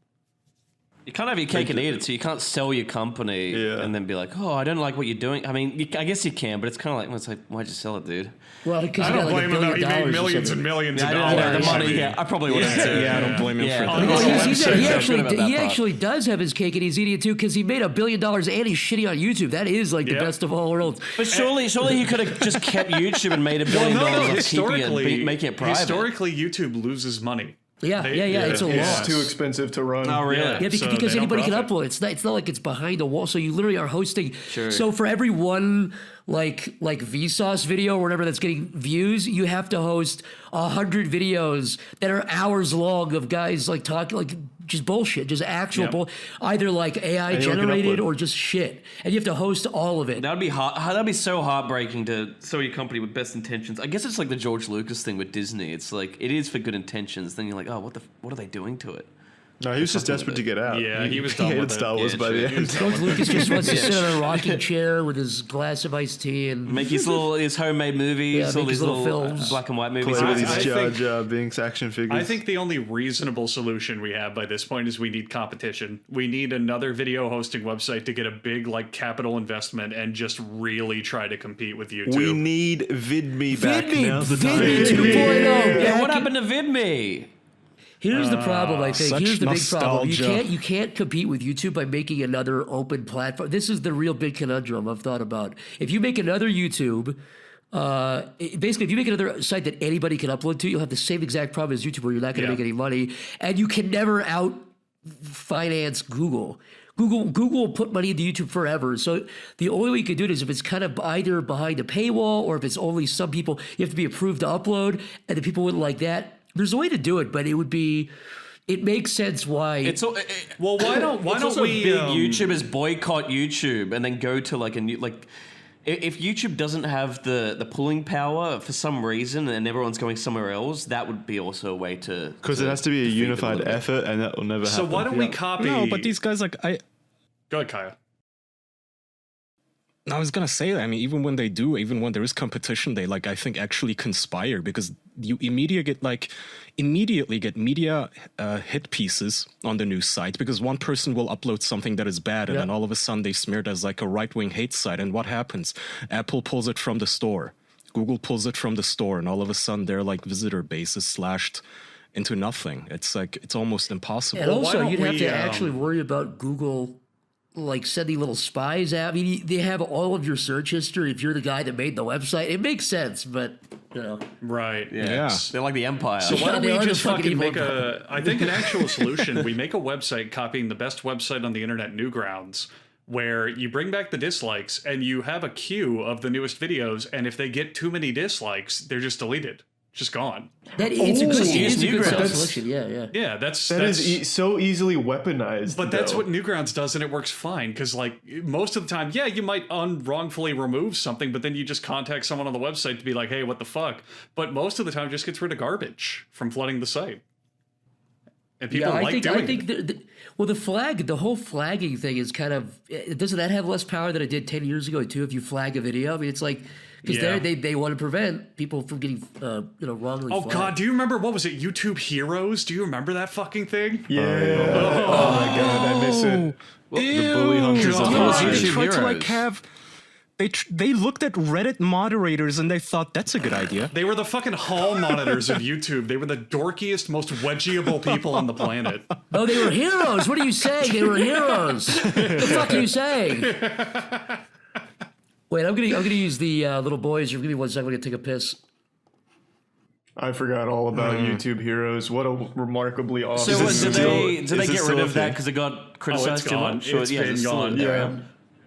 You can't have your cake and eat it, so you can't sell your company Yeah. and then be like, oh, I don't like what you're doing. I mean, I guess you can, but it's kind of like, well, it's like, why'd you sell it, dude? Well, because I you don't got like blame him though. $1 He billion made millions and something. millions Yeah, of I know dollars. the money. I mean, Yeah, I probably would have too. Yeah, I don't blame him for Yeah. that. Well, He's he Good actually, about that he part. actually does have his cake and he's eating it too because he made $1 billion and he's shitting on YouTube. That is like the Yep. best of all worlds. But surely he could have just kept YouTube and made $1 billion no, off keeping it, historically, and making it private. Historically, YouTube loses money. Yeah, yeah. It's a It's loss. too expensive to run. Oh, really? Yeah. Yeah, So because they don't anybody can profit. upload. It's not like it's behind a wall. So you literally are hosting. Sure. So for every one like Vsauce video or whatever that's getting views, you have to host 100 videos that are hours long of guys like talking like just bullshit, just actual Yep. either like AI Anyone can generated upload. or just shit, and you have to host all of it. That'd be that'd be so heartbreaking to sell your company with best intentions. I guess it's like the George Lucas thing with Disney. It's like it is for good intentions. Then you're like, oh, what are they doing to it? No, he was just desperate to get out. Yeah, he was done hated with it. Star Wars Yeah, by true. the He end. was George Lucas just wants to sit on a rocking chair with his glass of iced tea and Make his homemade movies, Yeah, all make these his little little films. black and white movies. Play with I his Jar think- Jar Binks action figures. I think the only reasonable solution we have by this point is we need competition. We need another video hosting website to get a big like capital investment and just really try to compete with YouTube. we need VidMe back. VidMe, Now's the time. VidMe 2.0. Yeah, what happened to VidMe? Here's the problem, I think. Such Here's the big problem. nostalgia. You can't compete with YouTube by making another open platform. This is the real big conundrum I've thought about. If you make another YouTube, basically, if you make another site that anybody can upload to, you'll have the same exact problem as YouTube, where you're not going to make any money, and you can never out finance Google. Google will put money into YouTube forever. So the only way you can do it is if it's kind of either behind a paywall, or if it's only some people, you have to be approved to upload, and the people wouldn't like that. There's a way to do it, but it makes sense why. Well, why don't we big YouTubers boycott YouTube and then go to like a new if YouTube doesn't have the pulling power for some reason and everyone's going somewhere else, that would be also a way to, because it has to be a unified effort, and that will never happen. So why don't we copy? No, but these guys Go ahead, Kaya. I was gonna say that. I mean, even when there is competition, they I think actually conspire, because you immediately get media hit pieces on the news site, because one person will upload something that is bad, and then all of a sudden they smear it as like a right-wing hate site. And what happens? Apple pulls it from the store, Google pulls it from the store, and all of a sudden their visitor base is slashed into nothing. It's it's almost impossible. And also, you'd have to actually worry about Google sending little spies out. I mean, they have all of your search history if you're the guy that made the website. It makes sense, but Right. Yeah. They're like the empire. So why don't they we are just the fucking fucking make evil I think an actual solution, we make a website copying the best website on the internet, Newgrounds, where you bring back the dislikes and you have a queue of the newest videos, and if they get too many dislikes, they're just deleted. Just gone. It's a good Newgrounds. selection. Yeah. Yeah, that's so easily weaponized. But that's though. what Newgrounds does, and it works fine, because most of the time, yeah, you might wrongfully remove something, but then you just contact someone on the website to be like, hey, what the fuck? But most of the time, it just gets rid of garbage from flooding the site. And people doing it. I think the whole flagging thing is kind of, doesn't that have less power than it did 10 years ago too? If you flag a video, I mean, it's because they want to prevent people from getting wrongly. Oh flagged. God, do you remember, what was it, YouTube Heroes? Do you remember that fucking thing? Yeah. Oh my God, I miss it. The bully hunters of God. the YouTube They tried to Heroes. have. They looked at Reddit moderators and they thought that's a good idea. They were the fucking hall monitors of YouTube. They were the dorkiest, most wedgiable people on the planet. Oh, they were heroes. What are you saying? They were heroes. The fuck are you saying? Wait, I'm gonna use the little boys. Give me 1 second. I'm gonna take a piss. I forgot all about YouTube Heroes. What a remarkably awesome. So did they get still rid a of that thing? because it got Oh, it's criticized too gone. much? It's been gone. Yeah.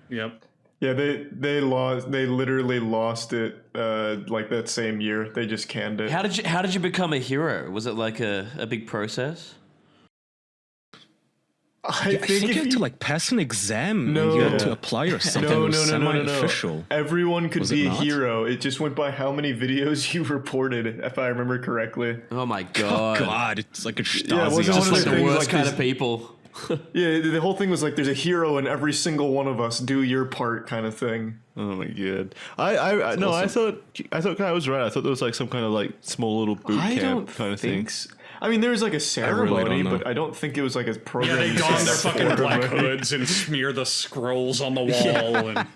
Yep. Yeah, they literally lost it that same year. They just canned it. How did you become a hero? Was it like a big process? I I think you had to pass an exam and you had to apply or something. It was semi-official. Everyone could Was it be a not? hero. It just went by how many videos you reported, if I remember correctly. Oh my Oh god! God, it's like a Stasi. Yeah, it wasn't Just one like of the things worst like kind this- of people. Yeah, the whole thing was there's a hero in every single one of us. Do your part, kind of thing. Oh my God! I thought Kai was right. I thought there was some kind of small little boot camp kind of thing. I mean, there was a ceremony, don't know. but I don't think it was a program. Yeah, they don their set fucking for black it. hoods and smear the scrolls on the wall and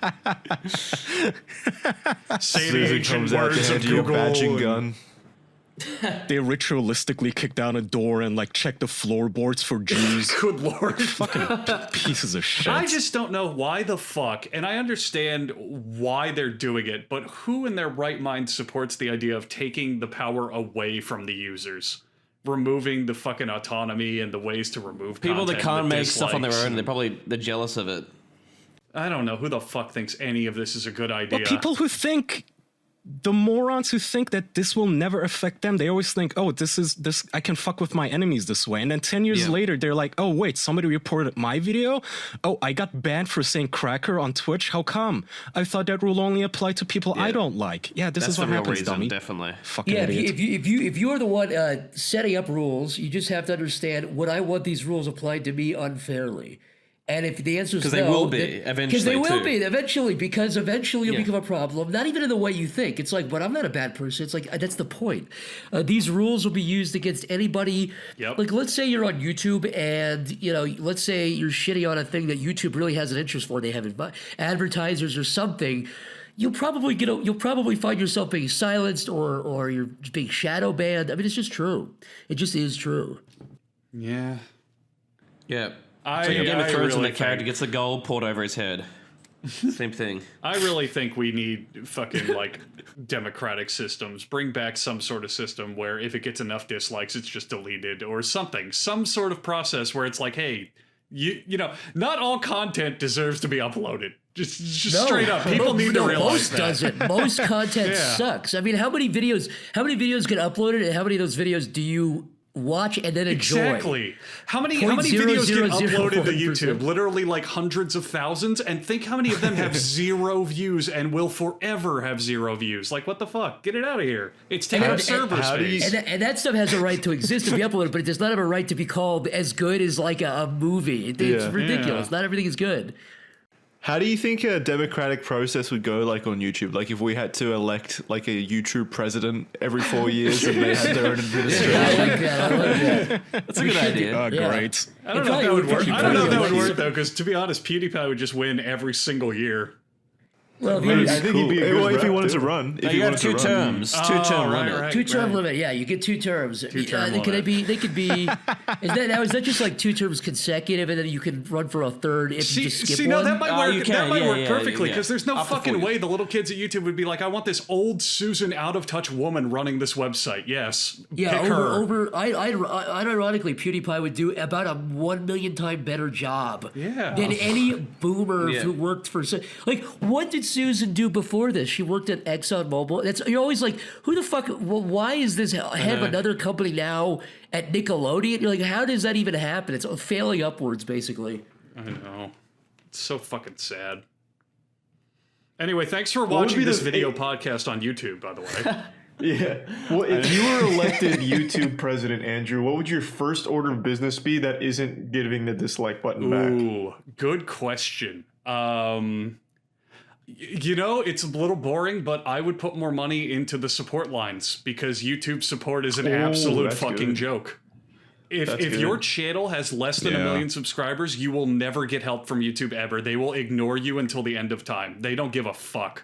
say the Susan ancient comes out to words hand of you a Google. badging and- gun. They ritualistically kick down a door and check the floorboards for Jews. Good Lord. Pieces of shit. I just don't know why the fuck, and I understand why they're doing it, but who in their right mind supports the idea of taking the power away from the users? Removing the fucking autonomy and the ways to remove People that content, can't the make stuff on their dislikes, own, they're jealous of it. I don't know who the fuck thinks any of this is a good idea. But people who think, the morons who think that this will never affect them, they always think, oh, this I can fuck with my enemies this way. And then 10 years later, they're like, oh, wait, somebody reported my video? Oh, I got banned for saying cracker on Twitch? How come? I thought that rule only applied to people I don't like. Yeah, this That's is what the real happens, reason, dummy. definitely. Fucking Yeah, idiot. if you are the one setting up rules, you just have to understand, would I want these rules applied to me unfairly? And if the answer is no, Because they will be, eventually, because they will too. be eventually, because eventually you'll become a problem. Not even in the way you think. It's but I'm not a bad person. It's that's the point. These rules will be used against anybody. Yep. Let's say you're on YouTube, and let's say you're shitting on a thing that YouTube really has an interest for. They have advertisers or something. You'll probably find yourself being silenced or you're being shadow banned. I mean, it's just true. It just is true. Yeah. Yeah. It's like a Game of Thrones when the character gets the gold poured over his head. Same thing. I really think we need fucking like democratic systems. Bring back some sort of system where if it gets enough dislikes, it's just deleted or something. Some sort of process where it's like, hey, you know, not all content deserves to be uploaded. Just straight up. People need to realize most that. doesn't. Most content sucks. I mean, how many videos get uploaded, and how many of those videos do you watch and then enjoy? Exactly. How many videos get uploaded to YouTube? Literally like hundreds of thousands. And think how many of them have 0 views and will forever have 0 views. Like, what the fuck? Get it out of here. It's taking up server space. And that stuff has a right to exist to be uploaded, but it does not have a right to be called as good as like a movie. It's ridiculous. Yeah. Not everything is good. How do you think a democratic process would go, like, on YouTube? Like, if we had to elect, like, a YouTube president every 4 years and they had their own administration? I like that. That's a good idea. Oh, great. I don't know if that would work. I don't know if that would work, though, because to be honest, PewDiePie would just win every single year. Well, I think he'd be a good if he rep, wanted too. to run. If You he got wanted 2 to run. terms. 2-term limit. 2-term limit, yeah. You get 2 terms. Two-term Can limit. it be? They could be. Is that just like 2 terms consecutive, and then you can run for a third if you just skip one? No, that might work. you can. That might Yeah, work yeah, perfectly yeah. because there's no Up to fucking 40. way the little kids at YouTube would be like, I want this old Susan out of touch woman running this website. Yes, Yeah, pick her. ironically, PewDiePie would do about a 1 million time better job than Oh. any boomer Yeah. who worked for. Like, what did Susan do before this? She worked at ExxonMobil. You're always like, who the fuck? Well, why is this head of another company now at Nickelodeon? You're like, how does that even happen? It's failing upwards, basically. I know. It's so fucking sad. Anyway, thanks for would watching be this the- video podcast on YouTube, by the way. Yeah. Well, if you were elected YouTube president, Andrew, what would your first order of business be that isn't giving the dislike button back? Ooh, good question. You know, it's a little boring, but I would put more money into the support lines because YouTube support is an absolute that's fucking good. joke. If That's good. your channel has less than 1 million subscribers, you will never get help from YouTube ever. They will ignore you until the end of time. They don't give a fuck.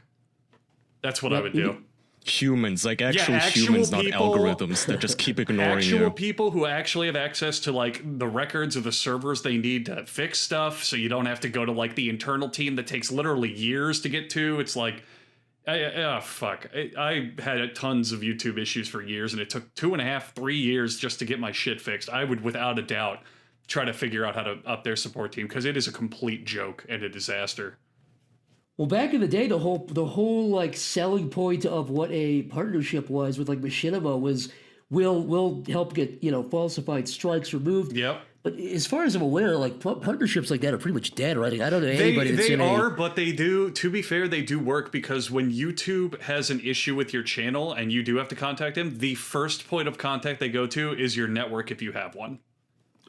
That's what I would do. Humans, like actual actual humans, not people- algorithms that just keep ignoring Actual you. people who actually have access to like the records of the servers they need to fix stuff, so you don't have to go to like the internal team that takes literally years to get to. It's like, fuck. I had tons of YouTube issues for years, and it took 2.5, 3 years just to get my shit fixed. I would, without a doubt, try to figure out how to up their support team because it is a complete joke and a disaster. Well, back in the day, the whole like selling point of what a partnership was with like Machinima was we'll help get falsified strikes removed. Yep. But as far as I'm aware, like partnerships like that are pretty much dead, right? Like, I don't know anybody that's They in are, but they do. To be fair, they do work because when YouTube has an issue with your channel and you do have to contact them, the first point of contact they go to is your network if you have one.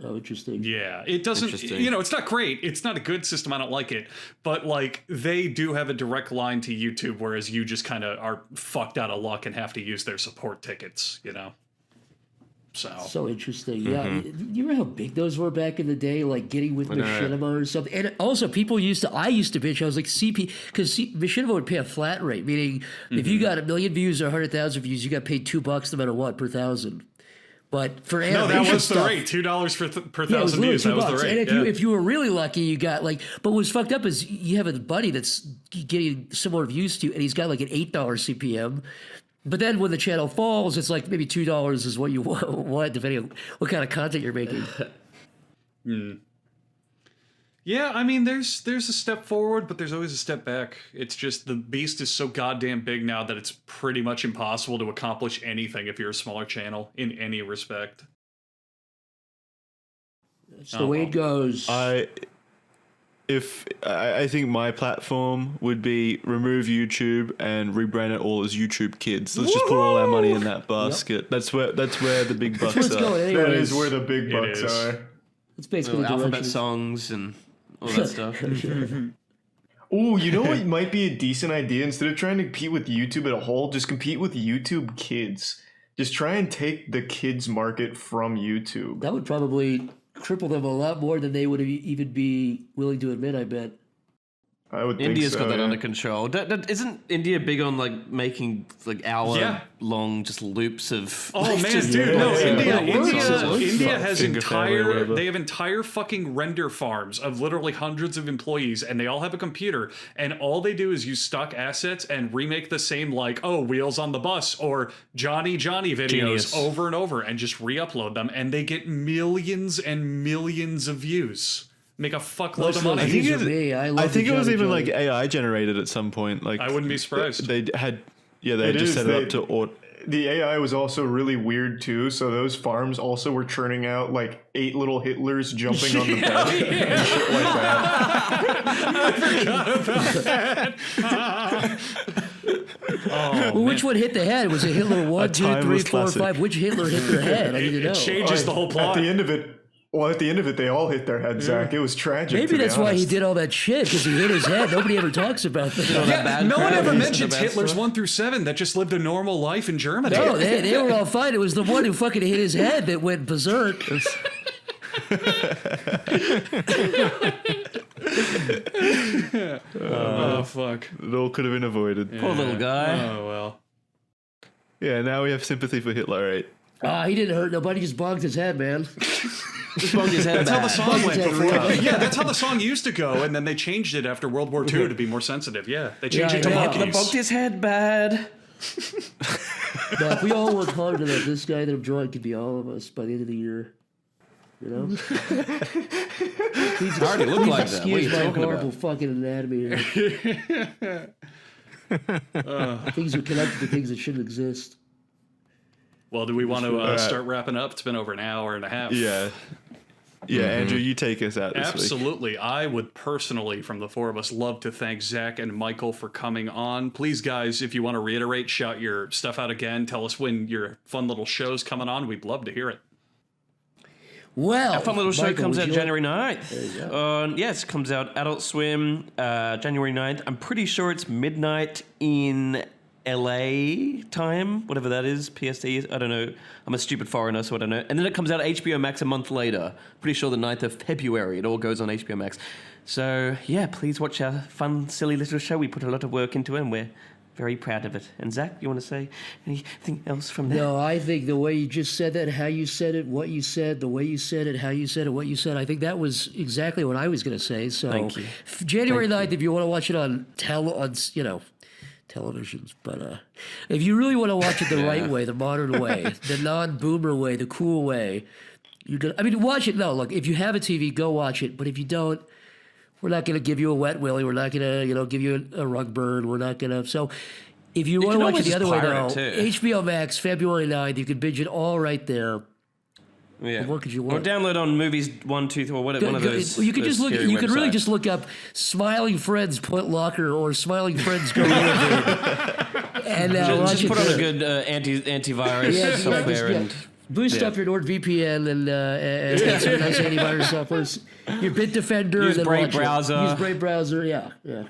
Oh, interesting. Yeah, it doesn't. Interesting. It's not great. It's not a good system. I don't like it. But like, they do have a direct line to YouTube, whereas you just kind of are fucked out of luck and have to use their support tickets. So interesting. Yeah. You remember how big those were back in the day? Like getting with Machinima or something. And also, I used to bitch. I was like, CP, because Machinima would pay a flat rate, meaning if you got 1 million views or 100,000 views, you got paid $2 no matter what per thousand. But for animation No, that was stuff, the rate. $2 per yeah, it was thousand literally views. That was $2. the rate. And if you were really lucky, you got like. But what's fucked up is you have a buddy that's getting similar views to you, and he's got like an $8 CPM. But then when the channel falls, it's like maybe $2 is what you want, depending on what kind of content you're making. Yeah, I mean, there's a step forward, but there's always a step back. It's just the beast is so goddamn big now that it's pretty much impossible to accomplish anything if you're a smaller channel in any respect. That's the way it goes. I think my platform would be remove YouTube and rebrand it all as YouTube Kids. Let's just put all our money in that basket. That's where the big bucks Let's go are. That anyways. is where the big bucks is. are. It's basically the Alphabet direction. songs and all that stuff. Ooh, you know what might be a decent idea? Instead of trying to compete with YouTube as a whole, just compete with YouTube Kids. Just try and take the kids market from YouTube. That would probably cripple them a lot more than they would even be willing to admit, I bet. I would think India's so, got that yeah. under control. Isn't India big on like making like hour-long just loops of? Oh like, man, just- dude! No, Yeah. India has Finger fan or whatever. They have entire fucking render farms of literally hundreds of employees, and they all have a computer, and all they do is use stock assets and remake the same like Wheels on the Bus or Johnny videos Genius. over and over, and just re-upload them, and they get millions and millions of views. Make a fuckload of money. I think These are me. I love think the it was Johnny even Johnny. like AI generated at some point. Like I wouldn't be surprised. They had, they It just is, set it up to. The AI was also really weird too, so those farms also were churning out like 8 little Hitlers jumping on the bed and shit like that. Well, which one hit the head? Was it Hitler 1, 2, 3, timeless 4, classic. 5? Which Hitler hit their head? I need to know. It changes the whole plot. At the end of it, they all hit their head, Zach. It was tragic. Maybe to be that's why he honest. did all that shit, because he hit his head. Nobody ever talks about that. bad No one crap ever is the mentions best Hitler's stuff. 1 through 7 that just lived a normal life in Germany. No, they were all fine. It was the one who fucking hit his head that went berserk. Oh fuck. It all could have been avoided. Poor little guy. Oh well. Yeah, now we have sympathy for Hitler, right? He didn't hurt nobody. Just bonked his head, man. Just bumped his head That's how the back. song went Bumped his head before. real. Yeah, that's how the song used to go, and then they changed it after World War II to be more sensitive. Yeah, they changed Yeah, it to yeah. monkeys. Bumped his head bad. Now, if we all work hard enough, this guy that I'm drawing could be all of us by the end of the year. You know? He's already looked like that. What are you Excuse my talking horrible about? fucking anatomy here. Things are connected to things that shouldn't exist. Well, do we want to start wrapping up? It's been over an hour and a half. Yeah. Yeah, Andrew, you take us out this week. Absolutely. I would personally, from the four of us, love to thank Zach and Michael for coming on. Please, guys, if you want to reiterate, shout your stuff out again. Tell us when your fun little show's coming on. We'd love to hear it. Well, Our fun little show Michael, comes would out you January 9th. Yes, comes out Adult Swim January 9th. I'm pretty sure it's midnight in LA time, whatever that is, PST. I don't know. I'm a stupid foreigner, so I don't know. And then it comes out HBO Max a month later. Pretty sure the 9th of February. It all goes on HBO Max. So, yeah, please watch our fun, silly little show. We put a lot of work into it, and we're very proud of it. And Zach, you want to say anything else from there? No, I think the way you just said that, how you said it, what you said, the way you said it, how you said it, what you said, I think that was exactly what I was going to say. So, Thank you. January 9th, if you want to watch it on televisions, but if you really want to watch it the right way, the modern way, the non-boomer way, the cool way, you're gonna. I mean, watch it. No, look, if you have a TV, go watch it. But if you don't, we're not going to give you a wet willy. We're not going to, give you a rug burn. We're not going to. So, if you want to can watch it always the other way, pirate though, it, too. HBO Max, February 9th, you can binge it all right there. Yeah. What could you Or want? download on Movies 1, 2, 3, or one of those. You could those just look. scary You could really websites. just look up "Smiling Friends Put Locker" or "Smiling Friends Go Live," and watch Just it put on a there. good antivirus software and boost up your NordVPN and some nice antivirus software. Your Bitdefender. Use and then Brave watch it. browser. Use Brave browser. Yeah. yeah.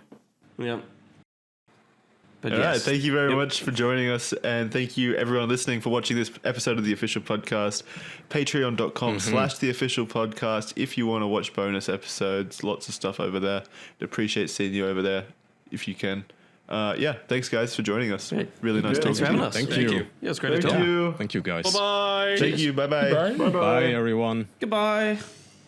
But All right, yes, thank you very much for joining us, and thank you everyone listening for watching this episode of The Official Podcast. Patreon.com/TheOfficialPodcast if you want to watch bonus episodes. Lots of stuff over there. I'd appreciate seeing you over there if you can. Thanks guys for joining us. Great. Really nice Thanks for talking having to you. us. Thank you. Yeah, it's great to Thank talk. you. Thank you, guys. Bye. Thank you. Bye-bye. Bye. Bye, everyone. Goodbye.